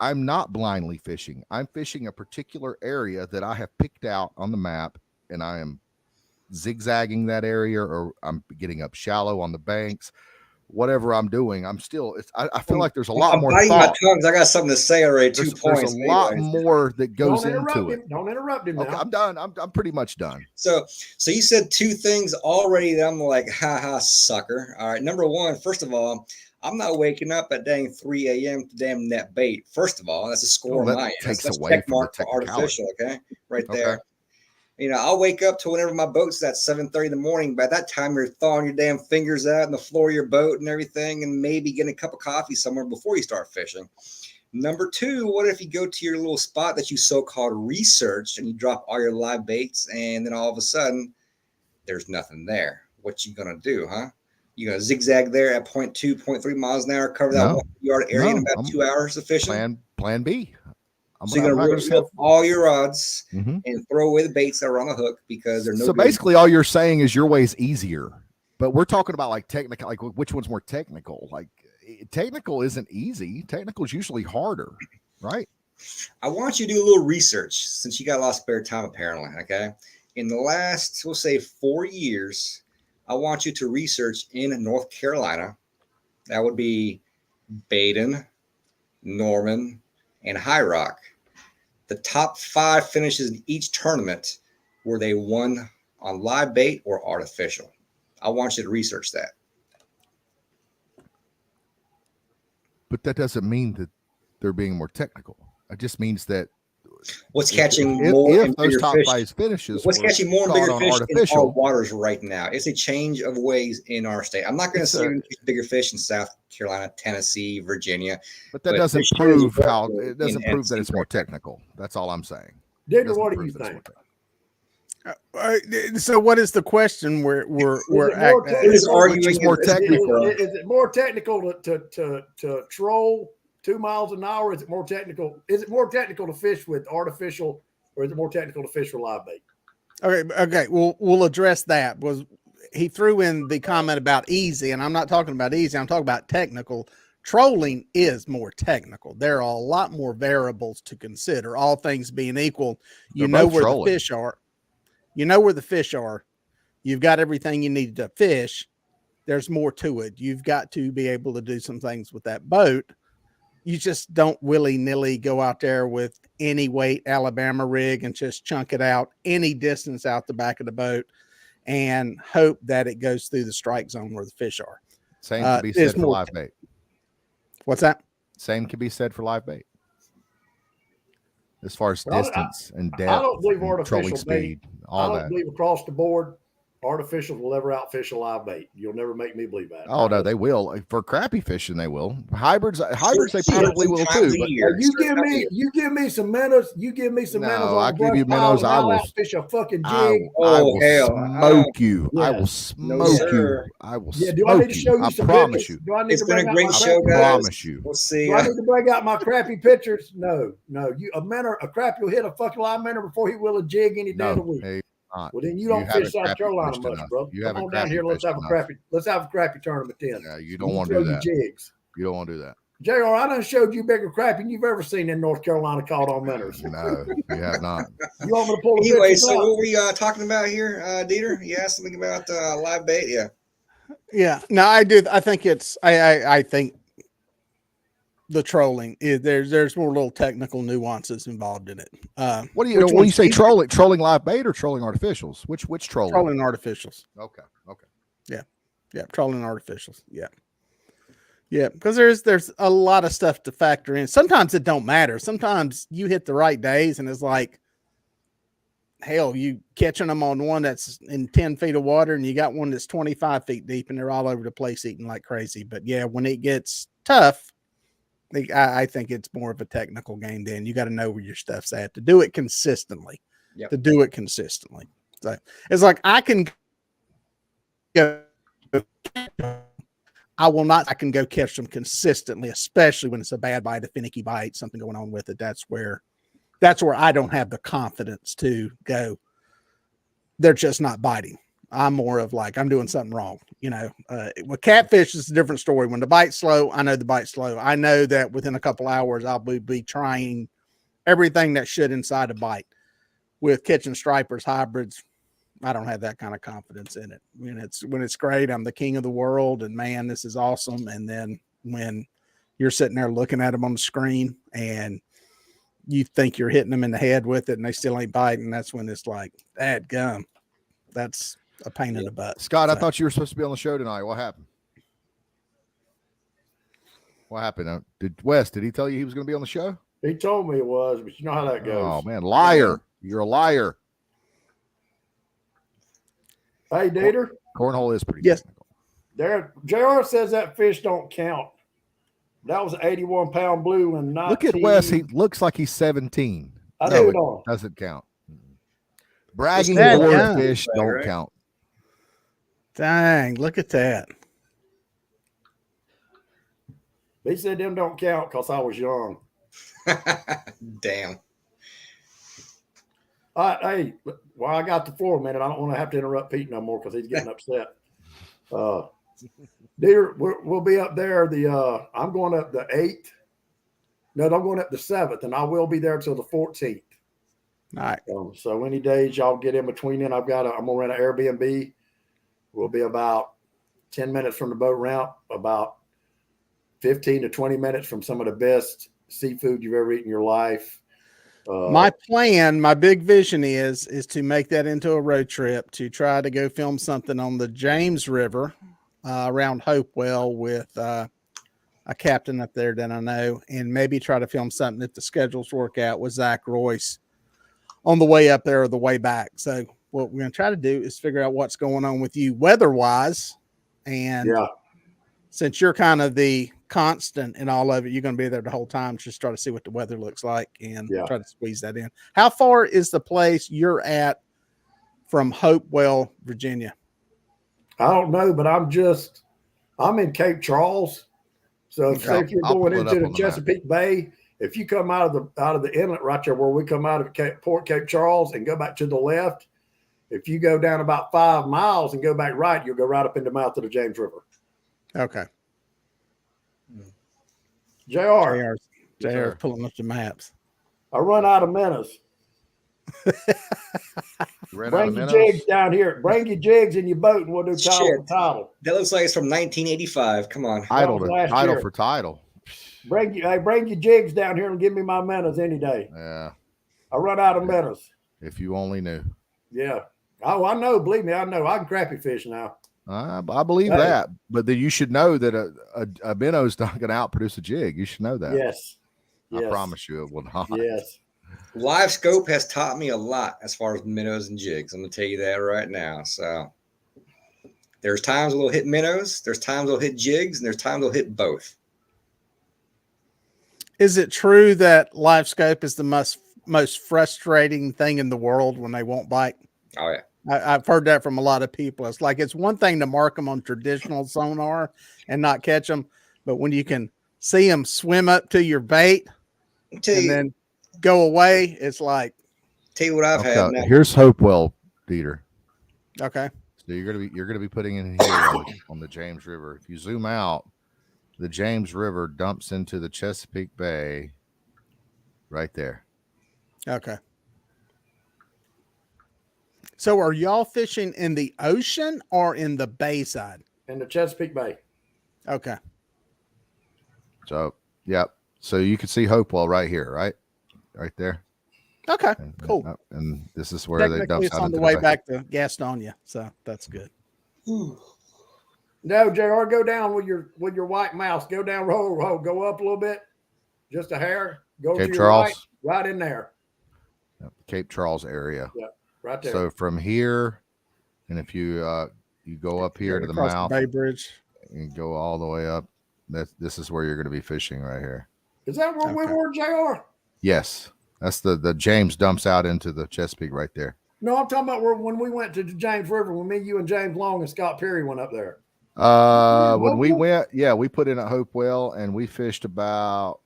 I'm not blindly fishing. I'm fishing a particular area that I have picked out on the map, and I am zigzagging that area, or I'm getting up shallow on the banks. Whatever I'm doing, I'm still. I feel like there's a lot more. My tongues. I got something to say already. There's a lot more that goes into it. Don't interrupt him. Okay, I'm done. I'm pretty much done. So you said two things already that I'm like, ha, sucker. All right. Number one, first of all, I'm not waking up at dang 3 a.m. to damn net bait. First of all, that's a score of mine. That's away check mark from for artificial. Okay, right there. I'll wake up to whenever my boat's at 7:30 in the morning. By that time, you're thawing your damn fingers out on the floor of your boat and everything, and maybe getting a cup of coffee somewhere before you start fishing. Number two, what if you go to your little spot that you so-called researched and you drop all your live baits, and then all of a sudden, there's nothing there? What you gonna do, huh? You gonna zigzag there at 0.2, 0.3 miles an hour, cover that 1 yard area in about 2 hours of fishing? Plan B. So you're going to rip all your rods and throw away the baits that are on the hook because they're no. So basically, all you're saying is your way's easier, but we're talking about like technical, like which one's more technical? Like technical isn't easy. Technical is usually harder, right? I want you to do a little research since you got a lot of spare time, apparently. Okay, in the last, we'll say 4 years, I want you to research in North Carolina. That would be Baden, Norman, and High Rock. The top 5 finishes in each tournament were they won on live bait or artificial. I want you to research that. But that doesn't mean that they're being more technical. It just means that what's catching more if and those bigger top fish, five finishes what's catching more and bigger fish artificial, in our waters right now. It's a change of ways in our state. I'm not going to say bigger fish in South Carolina, Tennessee, Virginia, but that doesn't prove that it's more technical. That's all I'm saying. Digger, what do you think? So what is the question we're arguing more technical? Is it more technical to troll 2 miles an hour? Is it more technical to fish with artificial, or is it more technical to fish with live bait? Okay. We'll address that. Was he threw in the comment about easy, and I'm not talking about easy. I'm talking about technical. Trolling is more technical. There are a lot more variables to consider. All things being equal, you know where the fish are. You know where the fish are. You've got everything you need to fish. There's more to it. You've got to be able to do some things with that boat. You just don't willy-nilly go out there with any weight Alabama rig and just chunk it out any distance out the back of the boat and hope that it goes through the strike zone where the fish are. Same can be said for live bait. What's that? Same can be said for live bait. As far as distance and depth, I don't believe artificial speed, I don't believe across the board artificials will ever outfish a live bait. You'll never make me believe that. Oh no, they will. For crappie fishing, they will. Hybrids, they probably will too. But you give me some minnows. You give me some minnows. I give you minnows. I will outfish a fucking jig. I will smoke you. I will smoke you. I will. Yeah. Do I need to show you some promise pictures? you. Do I need It's to been a great show, guys. I promise you. We'll see. Do I need to break out my crappy pictures? No. A crappie will hit a fucking live minnow before he will a jig any day of the week. Well, then you don't fish South Carolina much, bro. Come on down here. Let's have a crappie tournament then. Yeah, you don't want to do that. Jigs. You don't want to do that. JR, I done showed you bigger crappie than you've ever seen in North Carolina caught on minnows. No, you have not. You want me to pull the anyway, so what were we talking about here, Dieter? You asked something about live bait, yeah. Yeah. No, I do. I think I think the trolling is there's more little technical nuances involved in it. What do you say trolling live bait or trolling artificials? Which trolling? Trolling artificials. Okay. Yeah, trolling artificials. Yeah, because there's a lot of stuff to factor in. Sometimes it don't matter. Sometimes you hit the right days and it's like, hell, you catching them on one that's in 10 feet of water and you got one that's 25 feet deep and they're all over the place eating like crazy. But yeah, when it gets tough, I think it's more of a technical game. Then you got to know where your stuff's at to do it consistently. Yep. To do it consistently, so it's like I can go. I can go catch them consistently, especially when it's a bad bite, a finicky bite, something going on with it. That's where I don't have the confidence to go. They're just not biting. I'm more of like, I'm doing something wrong. With catfish, it's a different story. When the bite's slow, I know the bite's slow. I know that within a couple hours, I'll be trying everything that should inside a bite. With catching stripers, hybrids, I don't have that kind of confidence in it. When it's great, I'm the king of the world and man, this is awesome. And then when you're sitting there looking at them on the screen and you think you're hitting them in the head with it and they still ain't biting, that's when it's like, dadgum. That's a pain in the butt. Scott, I thought you were supposed to be on the show tonight. What happened? Did he tell you he was going to be on the show? He told me it was, but you know how that goes. Oh man, liar. You're a liar. Hey, Dieter. Cornhole is pretty technical. JR says that fish don't count. That was an 81-pound blue and 19. Look at Wes. He looks like he's 17. Doesn't count. Bragging board fish don't count. Dang, look at that. He said them don't count because I was young. Damn. All right, hey, I got the floor a minute. I don't want to have to interrupt Pete no more because he's getting upset. Dear, we'll be up there. I'm going up the 8th. No, I'm going up the 7th, and I will be there till the 14th. All right. So any days y'all get in between then, I'm gonna rent an Airbnb. We'll be about 10 minutes from the boat ramp, about 15 to 20 minutes from some of the best seafood you've ever eaten in your life. My plan, my big vision is to make that into a road trip to try to go film something on the James River around Hopewell with a captain up there that I know, and maybe try to film something if the schedules work out with Zach Royce on the way up there or the way back. So what we're going to try to do is figure out what's going on with you weather-wise, and since you're kind of the constant in all of it, you're going to be there the whole time. Just try to see what the weather looks like and try to squeeze that in. How far is the place you're at from Hopewell, Virginia? I don't know, but I'm in Cape Charles. So say if you're going into the Chesapeake Bay, if you come out of the inlet right there where we come out of Port Cape Charles and go back to the left, if you go down about 5 miles and go back right, you'll go right up in the mouth of the James River. Okay. JR's pulling up the maps. I run out of minutes. Bring your jigs down here. Bring your jigs in your boat, and we'll do title. That looks like it's from 1985. Come on, title for title. Bring your jigs down here and give me my minnows any day. Yeah, I run out of minnows. If you only knew. Yeah. Oh, I know. Believe me, I know. I can crappie fish now. I believe that, but then you should know that a minnow's not going to outproduce a jig. You should know that. Yes. I promise you it will not. Yes. Live scope has taught me a lot as far as minnows and jigs. I'm going to tell you that right now. So there's times we'll hit minnows, there's times we'll hit jigs, and there's times we'll hit both. Is it true that live scope is the most frustrating thing in the world when they won't bite? Oh, yeah. I've heard that from a lot of people. It's like it's one thing to mark them on traditional sonar and not catch them, but when you can see them swim up to your bait and then go away, it's like. Tell you what I've had. Now. Here's Hopewell, Dieter. Okay. So you're gonna be putting in here on the James River. If you zoom out, the James River dumps into the Chesapeake Bay, right there. Okay. So are y'all fishing in the ocean or in the bay side? In the Chesapeake Bay. Okay. So, yep. So you can see Hopewell right here, right? Right there. Okay, cool. And this is where they dump out on the way back to Gastonia, so that's good. No, JR, go down with your white mouse. Go down, roll, go up a little bit, just a hair. Go Cape to your Charles. right in there. Cape Charles area. Yeah. Right there. So from here, and if you go up here to the mouth, Bay Bridge, and go all the way up, this is where you're going to be fishing right here. Is that where we were, JR? Yes, that's the James dumps out into the Chesapeake right there. No, I'm talking about when we went to the James River. When me, you, and James Long and Scott Perry went up there. When we went, we put in at Hopewell and we fished about.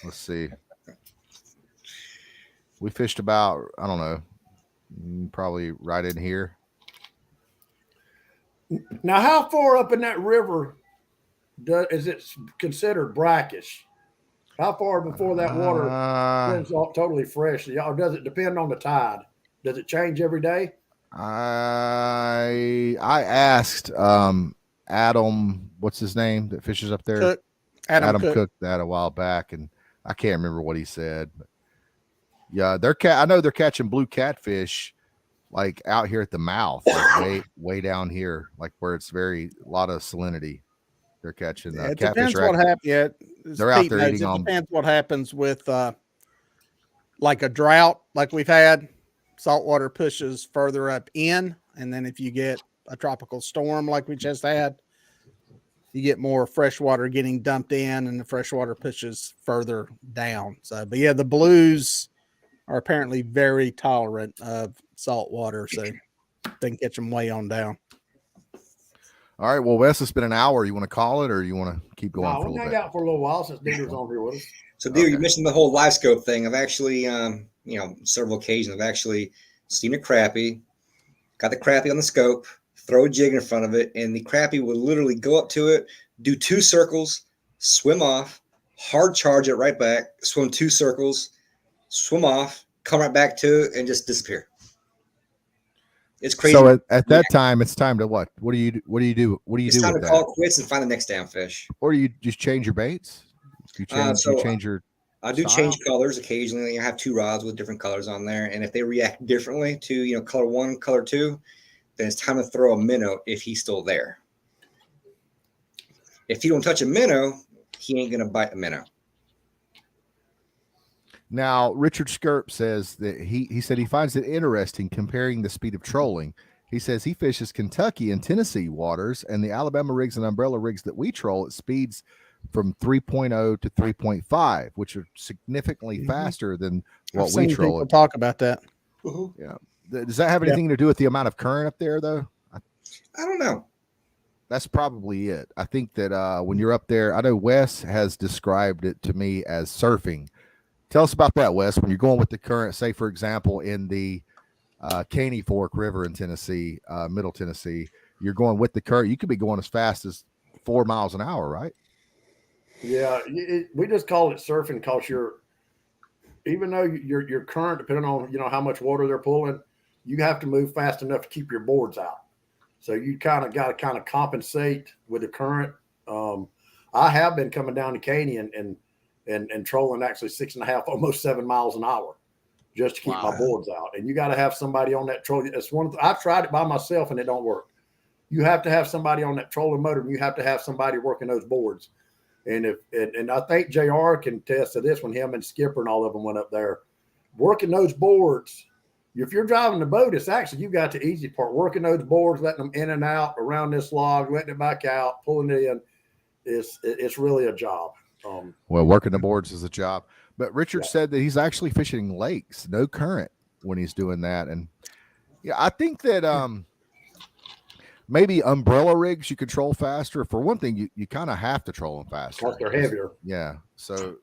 Let's see. We fished about, I don't know, probably right in here. Now, how far up in that river is it considered brackish? How far before that water is totally fresh? Or does it depend on the tide? Does it change every day? I asked Adam, what's his name that fishes up there? Cook. Adam Cook that a while back, and I can't remember what he said. But yeah, I know they're catching blue catfish like out here at the mouth, like way down here, like where it's a lot of salinity. They're catching it catfish. Depends what happens. Yeah, they're out there eating on. It depends what happens with like a drought, like we've had. Saltwater pushes further up in, and then if you get a tropical storm like we just had, you get more fresh water getting dumped in, and the fresh water pushes further down. So, but yeah, the blues are apparently very tolerant of salt water, so they can catch them way on down. All right, well, Wes, it's been an hour. You want to call it, or you want to keep going? No, we'll hang out for a little while since Dieter's on here with us. So, Dieter, you mentioned the whole live scope thing. I've actually, several occasions, I've actually seen a crappie, got the crappie on the scope, throw a jig in front of it, and the crappie would literally go up to it, do 2 circles, swim off, hard charge it right back, swim 2 circles, swim off, come right back to it, and just disappear. It's crazy. So at that time, it's time to what? What do you do? It's time to call it quits and find the next damn fish. Or do you just change your baits? You change your. I do change colors occasionally. I have 2 rods with different colors on there, and if they react differently to color 1, color 2, then it's time to throw a minnow if he's still there. If you don't touch a minnow, he ain't gonna bite a minnow. Now, Richard Skirp says that he said he finds it interesting comparing the speed of trolling. He says he fishes Kentucky and Tennessee waters, and the Alabama rigs and umbrella rigs that we troll at speeds from 3.0 to 3.5, which are significantly faster than what we troll. People talk about that. Yeah. Does that have anything to do with the amount of current up there, though? I don't know. That's probably it. I think that when you're up there, I know Wes has described it to me as surfing. Tell us about that, Wes. When you're going with the current, say, for example, in the Caney Fork River in Tennessee, Middle Tennessee, you're going with the current. You could be going as fast as 4 miles an hour, right? Yeah, we just call it surfing because even though your current, depending on how much water they're pulling, you have to move fast enough to keep your boards out. So you kind of got to compensate with the current. I have been coming down to Caney and trolling actually 6.5, almost 7 miles an hour, just to keep my boards out. And you got to have somebody on that troll. It's I've tried it by myself and it don't work. You have to have somebody on that trolling motor, and you have to have somebody working those boards. And I think JR can attest to this when him and Skipper and all of them went up there working those boards. If you're driving the boat, it's actually, you got the easy part, working those boards, letting them in and out around this log, letting it back out, pulling it in. It's really a job. Well, working the boards is a job, but Richard said that he's actually fishing lakes, no current when he's doing that. And yeah, I think that, maybe umbrella rigs you control faster. For one thing, you kind of have to troll them faster. Because they're heavier. Yeah. So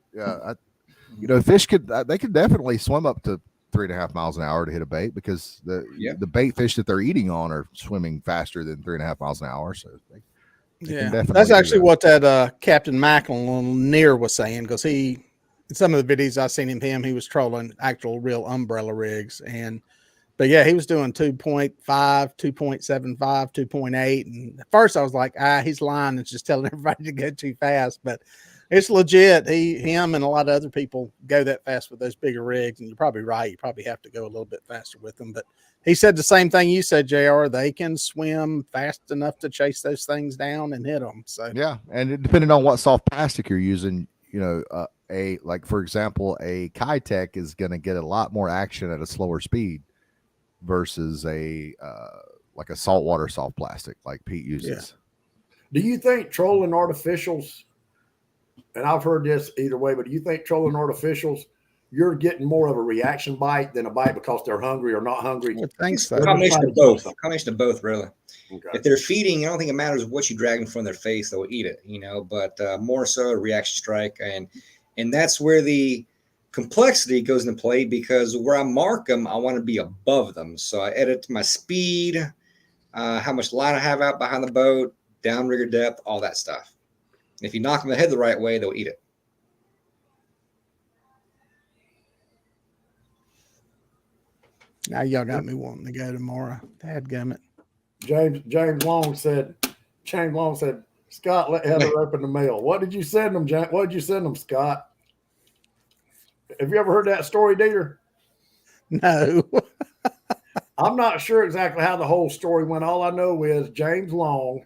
fish they could definitely swim up to 3.5 miles an hour to hit a bait because the bait fish that they're eating on are swimming faster than 3.5 miles an hour. So that's actually what that Captain McElnear was saying, because in some of the videos I've seen him, he was trolling actual real umbrella rigs. But yeah, he was doing 2.5, 2.75, 2.8. And at first I was like, he's lying and just telling everybody to go too fast. But it's legit. Him and a lot of other people go that fast with those bigger rigs. And you're probably right. You probably have to go a little bit faster with them. But he said the same thing you said, JR. They can swim fast enough to chase those things down and hit them. So yeah. And depending on what soft plastic you're using, like, for example, a Kitech is going to get a lot more action at a slower speed versus a saltwater soft plastic like Pete uses. Do you think trolling artificials, and I've heard this either way, but do you think trolling artificials, you're getting more of a reaction bite than a bite because they're hungry or not hungry? I think so. Combination of both, really. Okay. If they're feeding, I don't think it matters what you drag in front of their face; they'll eat it, But more so, a reaction strike, and that's where the complexity goes into play, because where I mark them, I want to be above them. So I edit my speed, how much line I have out behind the boat, downrigger depth, all that stuff. And if you knock them in the head the right way, they'll eat it. Now y'all got me wanting to go tomorrow. Dadgummit. James Long said, Scott, let Heather open the mail. What did you send them, James? What did you send them, Scott? Have you ever heard that story, Dieter? No. I'm not sure exactly how the whole story went. All I know is James Long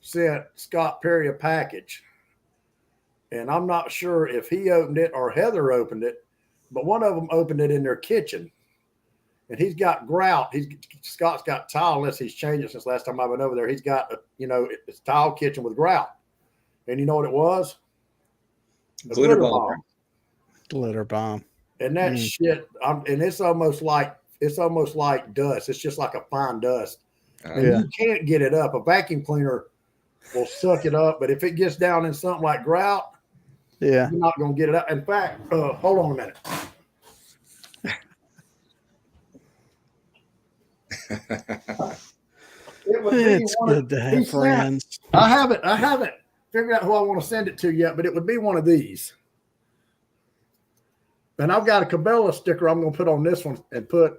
sent Scott Perry a package. And I'm not sure if he opened it or Heather opened it, but one of them opened it in their kitchen. And he's got grout. Scott's got tile, unless he's changed it since last time I've been over there. He's got, it's tile kitchen with grout. And you know what it was? Glitter bomb. Glitter bomb. And that shit, and it's almost like dust. It's just like a fine dust. And you can't get it up. A vacuum cleaner will suck it up, but if it gets down in something like grout, you're not going to get it up. In fact, hold on a minute. It's good to have friends. I haven't figured out who I want to send it to yet, but it would be one of these. And I've got a Cabela sticker I'm going to put on this one and put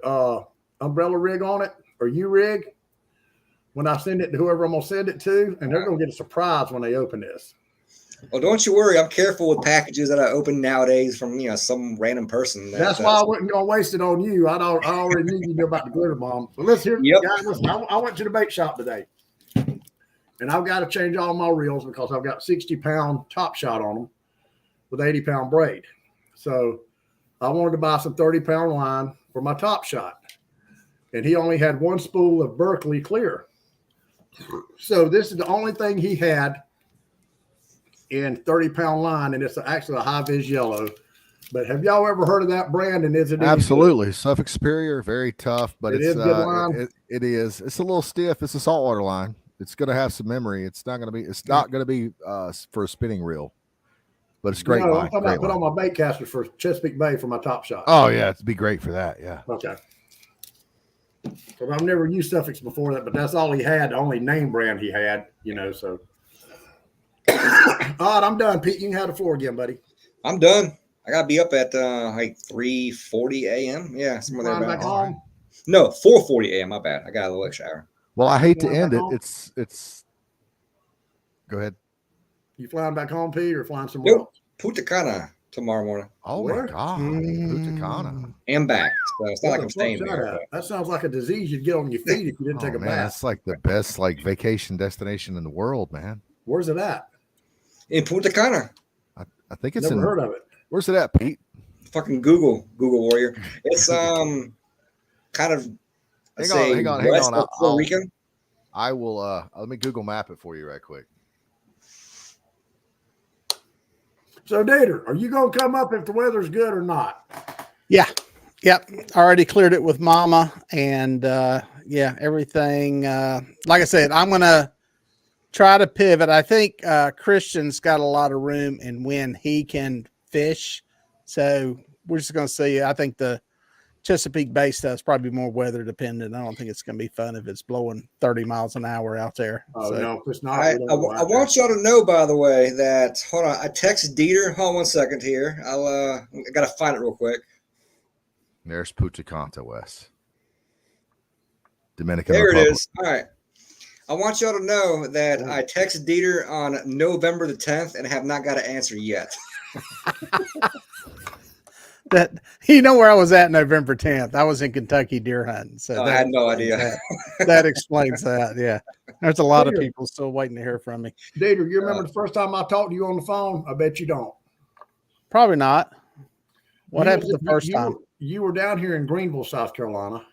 umbrella rig on it, or U-rig, when I send it to whoever I'm going to send it to, and they're going to get a surprise when they open this. Well, don't you worry. I'm careful with packages that I open nowadays from some random person. That's why I wasn't gonna waste it on you. I already knew you knew about the glitter bomb. But let's hear, guys. Listen, I went to the bait shop today, and I've got to change all my reels because I've got 60-pound top shot on them with 80-pound braid. So I wanted to buy some 30-pound line for my top shot, and he only had one spool of Berkeley clear. So this is the only thing he had in 30-pound line, and it's actually a high vis yellow. But have y'all ever heard of that brand? And is it absolutely Suffolk Superior? Very tough, but it's good line. It is. It's a little stiff. It's a saltwater line. It's going to have some memory. It's not going to be for a spinning reel, but it's great. I'm talking about put on my bait caster for Chesapeake Bay for my top shot. Oh yeah, it'd be great for that. Yeah. Okay. Because I've never used Suffolk's before that, but that's all he had. The only name brand he had. So. All right, I'm done. Pete, you can have the floor again, buddy. I'm done. I gotta be up at like 3:40 a.m. Yeah, somewhere there about. Home? No, 4:40 a.m. My bad. I got a little extra hour. Well, I hate to end it. It's. Go ahead. You flying back home, Pete, or flying somewhere else? Punta Cana tomorrow morning. Oh my God, Punta Cana. And back. So it's not like I'm staying there. That sounds like a disease you'd get on your feet if you didn't take a bath. It's like the best vacation destination in the world, man. Where's it at? In Punta Cana. I think it's never heard of it. Where's it at, Pete? Fucking Google Warrior. It's kind of hang on. Puerto Rico. I will let me Google map it for you right quick. So Dater, are you gonna come up if the weather's good or not? Yeah. Yep. I already cleared it with Mama, and everything. Like I said, I'm gonna try to pivot. I think Christian's got a lot of room and when he can fish. So we're just going to see. I think the Chesapeake Bay stuff is probably more weather dependent. I don't think it's going to be fun if it's blowing 30 miles an hour out there. Oh, no, it's not. I want y'all to know, by the way, that, hold on, I texted Dieter. Hold on 1 second here. I got to find it real quick. There's Punta Cana, Wes. Dominican There Republic. It is. All right. I want y'all to know that I texted Dieter on November the 10th and have not got an answer yet. That where I was at November 10th. I was in Kentucky deer hunting. So I had no idea. That explains that. Yeah. There's a lot of people still waiting to hear from me. Dieter, you remember the first time I talked to you on the phone? I bet you don't. Probably not. What happened the first time? You were down here in Greenville, South Carolina.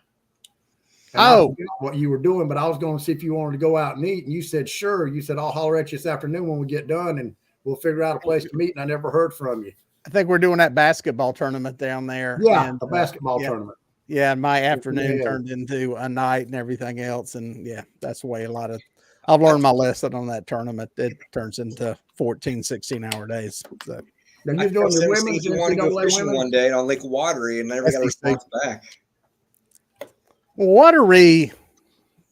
Oh, what you were doing, but I was going to see if you wanted to go out and eat, and you said sure. You said I'll holler at you this afternoon when we get done, and we'll figure out a place to meet. And I never heard from you. I think we're doing that basketball tournament down there. Yeah, a basketball tournament. Yeah, and my afternoon turned into a night and everything else, and that's the way I've learned my lesson on that tournament. It turns into 14, 16-hour days. So. Now you're doing the women's. You want to go fishing one day on Lake Watery, and never got a response back. Watery.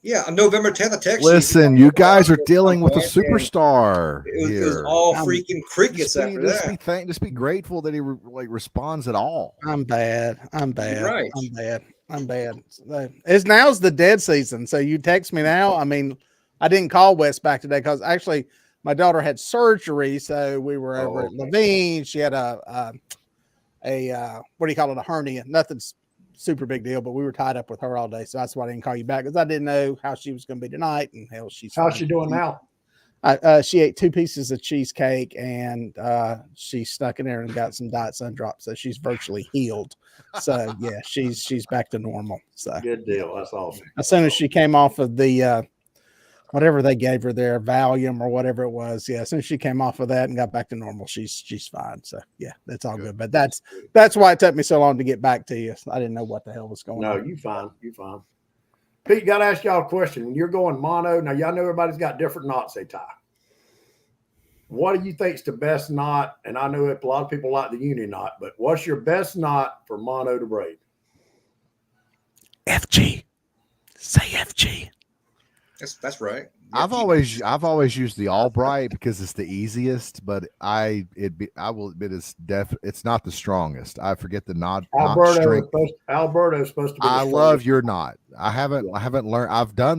Yeah, on November 10th, I texted you. Listen, you guys are dealing with a superstar. It was all freaking crickets after that. Just be grateful that he responds at all. I'm bad. Right. I'm bad. Now's the dead season. So you text me now. I mean, I didn't call Wes back today because actually my daughter had surgery. So we were over at Levine. She had a what do you call it? A hernia. Nothing's super big deal, but we were tied up with her all day. So that's why I didn't call you back because I didn't know how she was going to be tonight. And how's she doing now? She ate 2 pieces of cheesecake and she stuck in there and got some diet sun drops. So she's virtually healed. So yeah, she's back to normal. So good deal. That's awesome. As soon as she came off of the whatever they gave her there, Valium or whatever it was. Yeah, as soon as she came off of that and got back to normal, she's fine. So yeah, that's all good. But that's why it took me so long to get back to you. I didn't know what the hell was going on. No, you fine. Pete, got to ask y'all a question. When you're going mono, now y'all know everybody's got different knots they tie. What do you think's the best knot? And I know a lot of people like the uni knot, but what's your best knot for mono to braid? FG. Say FG. That's right. I've always used the Albright because it's the easiest, but I will admit it's not the strongest. I forget the knot strength. Alberto's supposed to be. I love your knot. I haven't learned.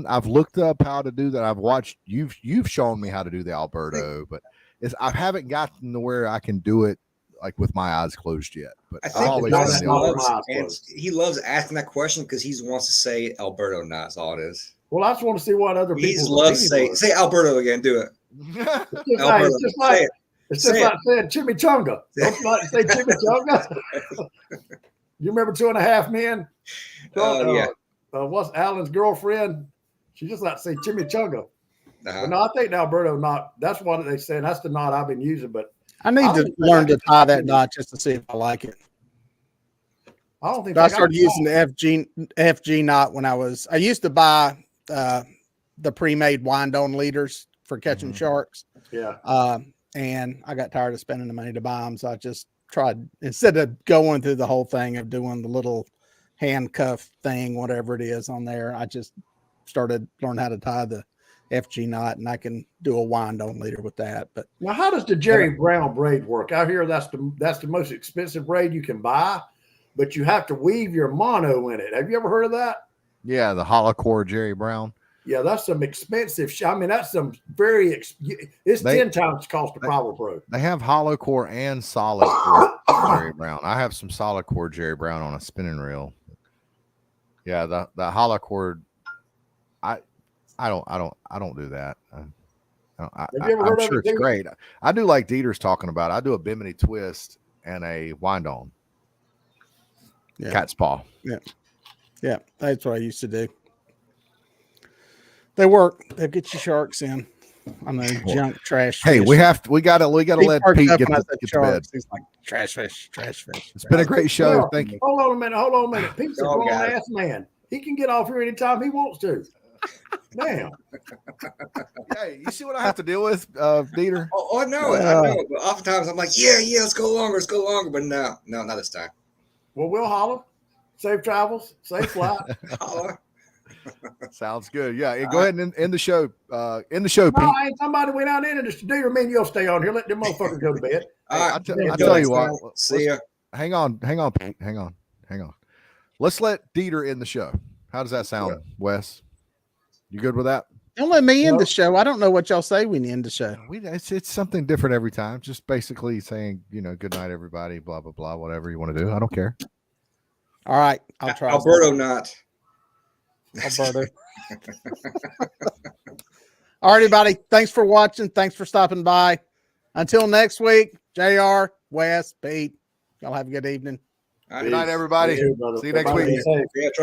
I've looked up how to do that. I've watched you've shown me how to do the Alberto, but is I haven't gotten to where I can do it like with my eyes closed yet. But I I've think always that's done not the what other. my- he loves asking that question because he wants to say Alberto not. That's all it is. Well, I just want to see what other He people loves say Alberto again. Do it. Alberto. It's just like saying chimichanga. Don't you like to say chimichanga? You remember 2.5 Men? Yeah. What's Alan's girlfriend? She just like to say chimichanga. But no, I think the Alberto knot. That's what they say. That's the knot I've been using. But I need to learn to tie that knot just to see if I like it. I don't think I started using the FG knot when I used to buy the pre-made wind-on leaders for catching sharks. Yeah. And I got tired of spending the money to buy them, so I just tried, instead of going through the whole thing of doing the little handcuff thing, whatever it is on there, I just started learning how to tie the FG knot, and I can do a wind-on leader with that. But now, how does the Jerry Brown braid work? I hear that's the most expensive braid you can buy, but you have to weave your mono in it. Have you ever heard of that? Yeah, the hollow core Jerry Brown. Yeah, that's some expensive. I mean, that's some very. It's 10 times the cost of Power Pro. They have hollow core and solid core Jerry Brown. I have some solid core Jerry Brown on a spinning reel. Yeah, the hollow core. I don't do that. I'm sure it's great. I do like Dieter's talking about. I do a Bimini twist and a wind on. Yeah. Cat's paw. Yeah, that's what I used to do. They work. They get your sharks in. I'm a junk trash. Hey, fish. we gotta let Pete get to bed. He's like trash fish. It's been a great show. Well, Thank you. Hold on a minute. Pete's a grown ass man. He can get off here anytime he wants to. Damn. Hey, you see what I have to deal with, Dieter? Oh, I know. But oftentimes I'm like, yeah, let's go longer. But no, not this time. Well, we'll holler. Safe travels. Safe flight. Holler. Sounds good. Yeah, go ahead and end the show. End the show, Pete. No, ain't somebody went out into the studio. Me and you'll stay on here. Let them motherfuckers go to bed. Hey, All right, I'll tell you what. See ya. Hang on, Pete. Hang on. Let's let Dieter end the show. How does that sound, Wes? You good with that? Don't let me end the show. I don't know what y'all say when you end the show. It's something different every time. Just basically saying, good night, everybody. Blah blah blah. Whatever you want to do. I don't care. All right, I'll try. Alberto not. Alberto. All right, everybody. Thanks for watching. Thanks for stopping by. Until next week, JR, Wes, Pete. Y'all have a good evening. All right. Good night, everybody. See you next week. Yeah, trouble.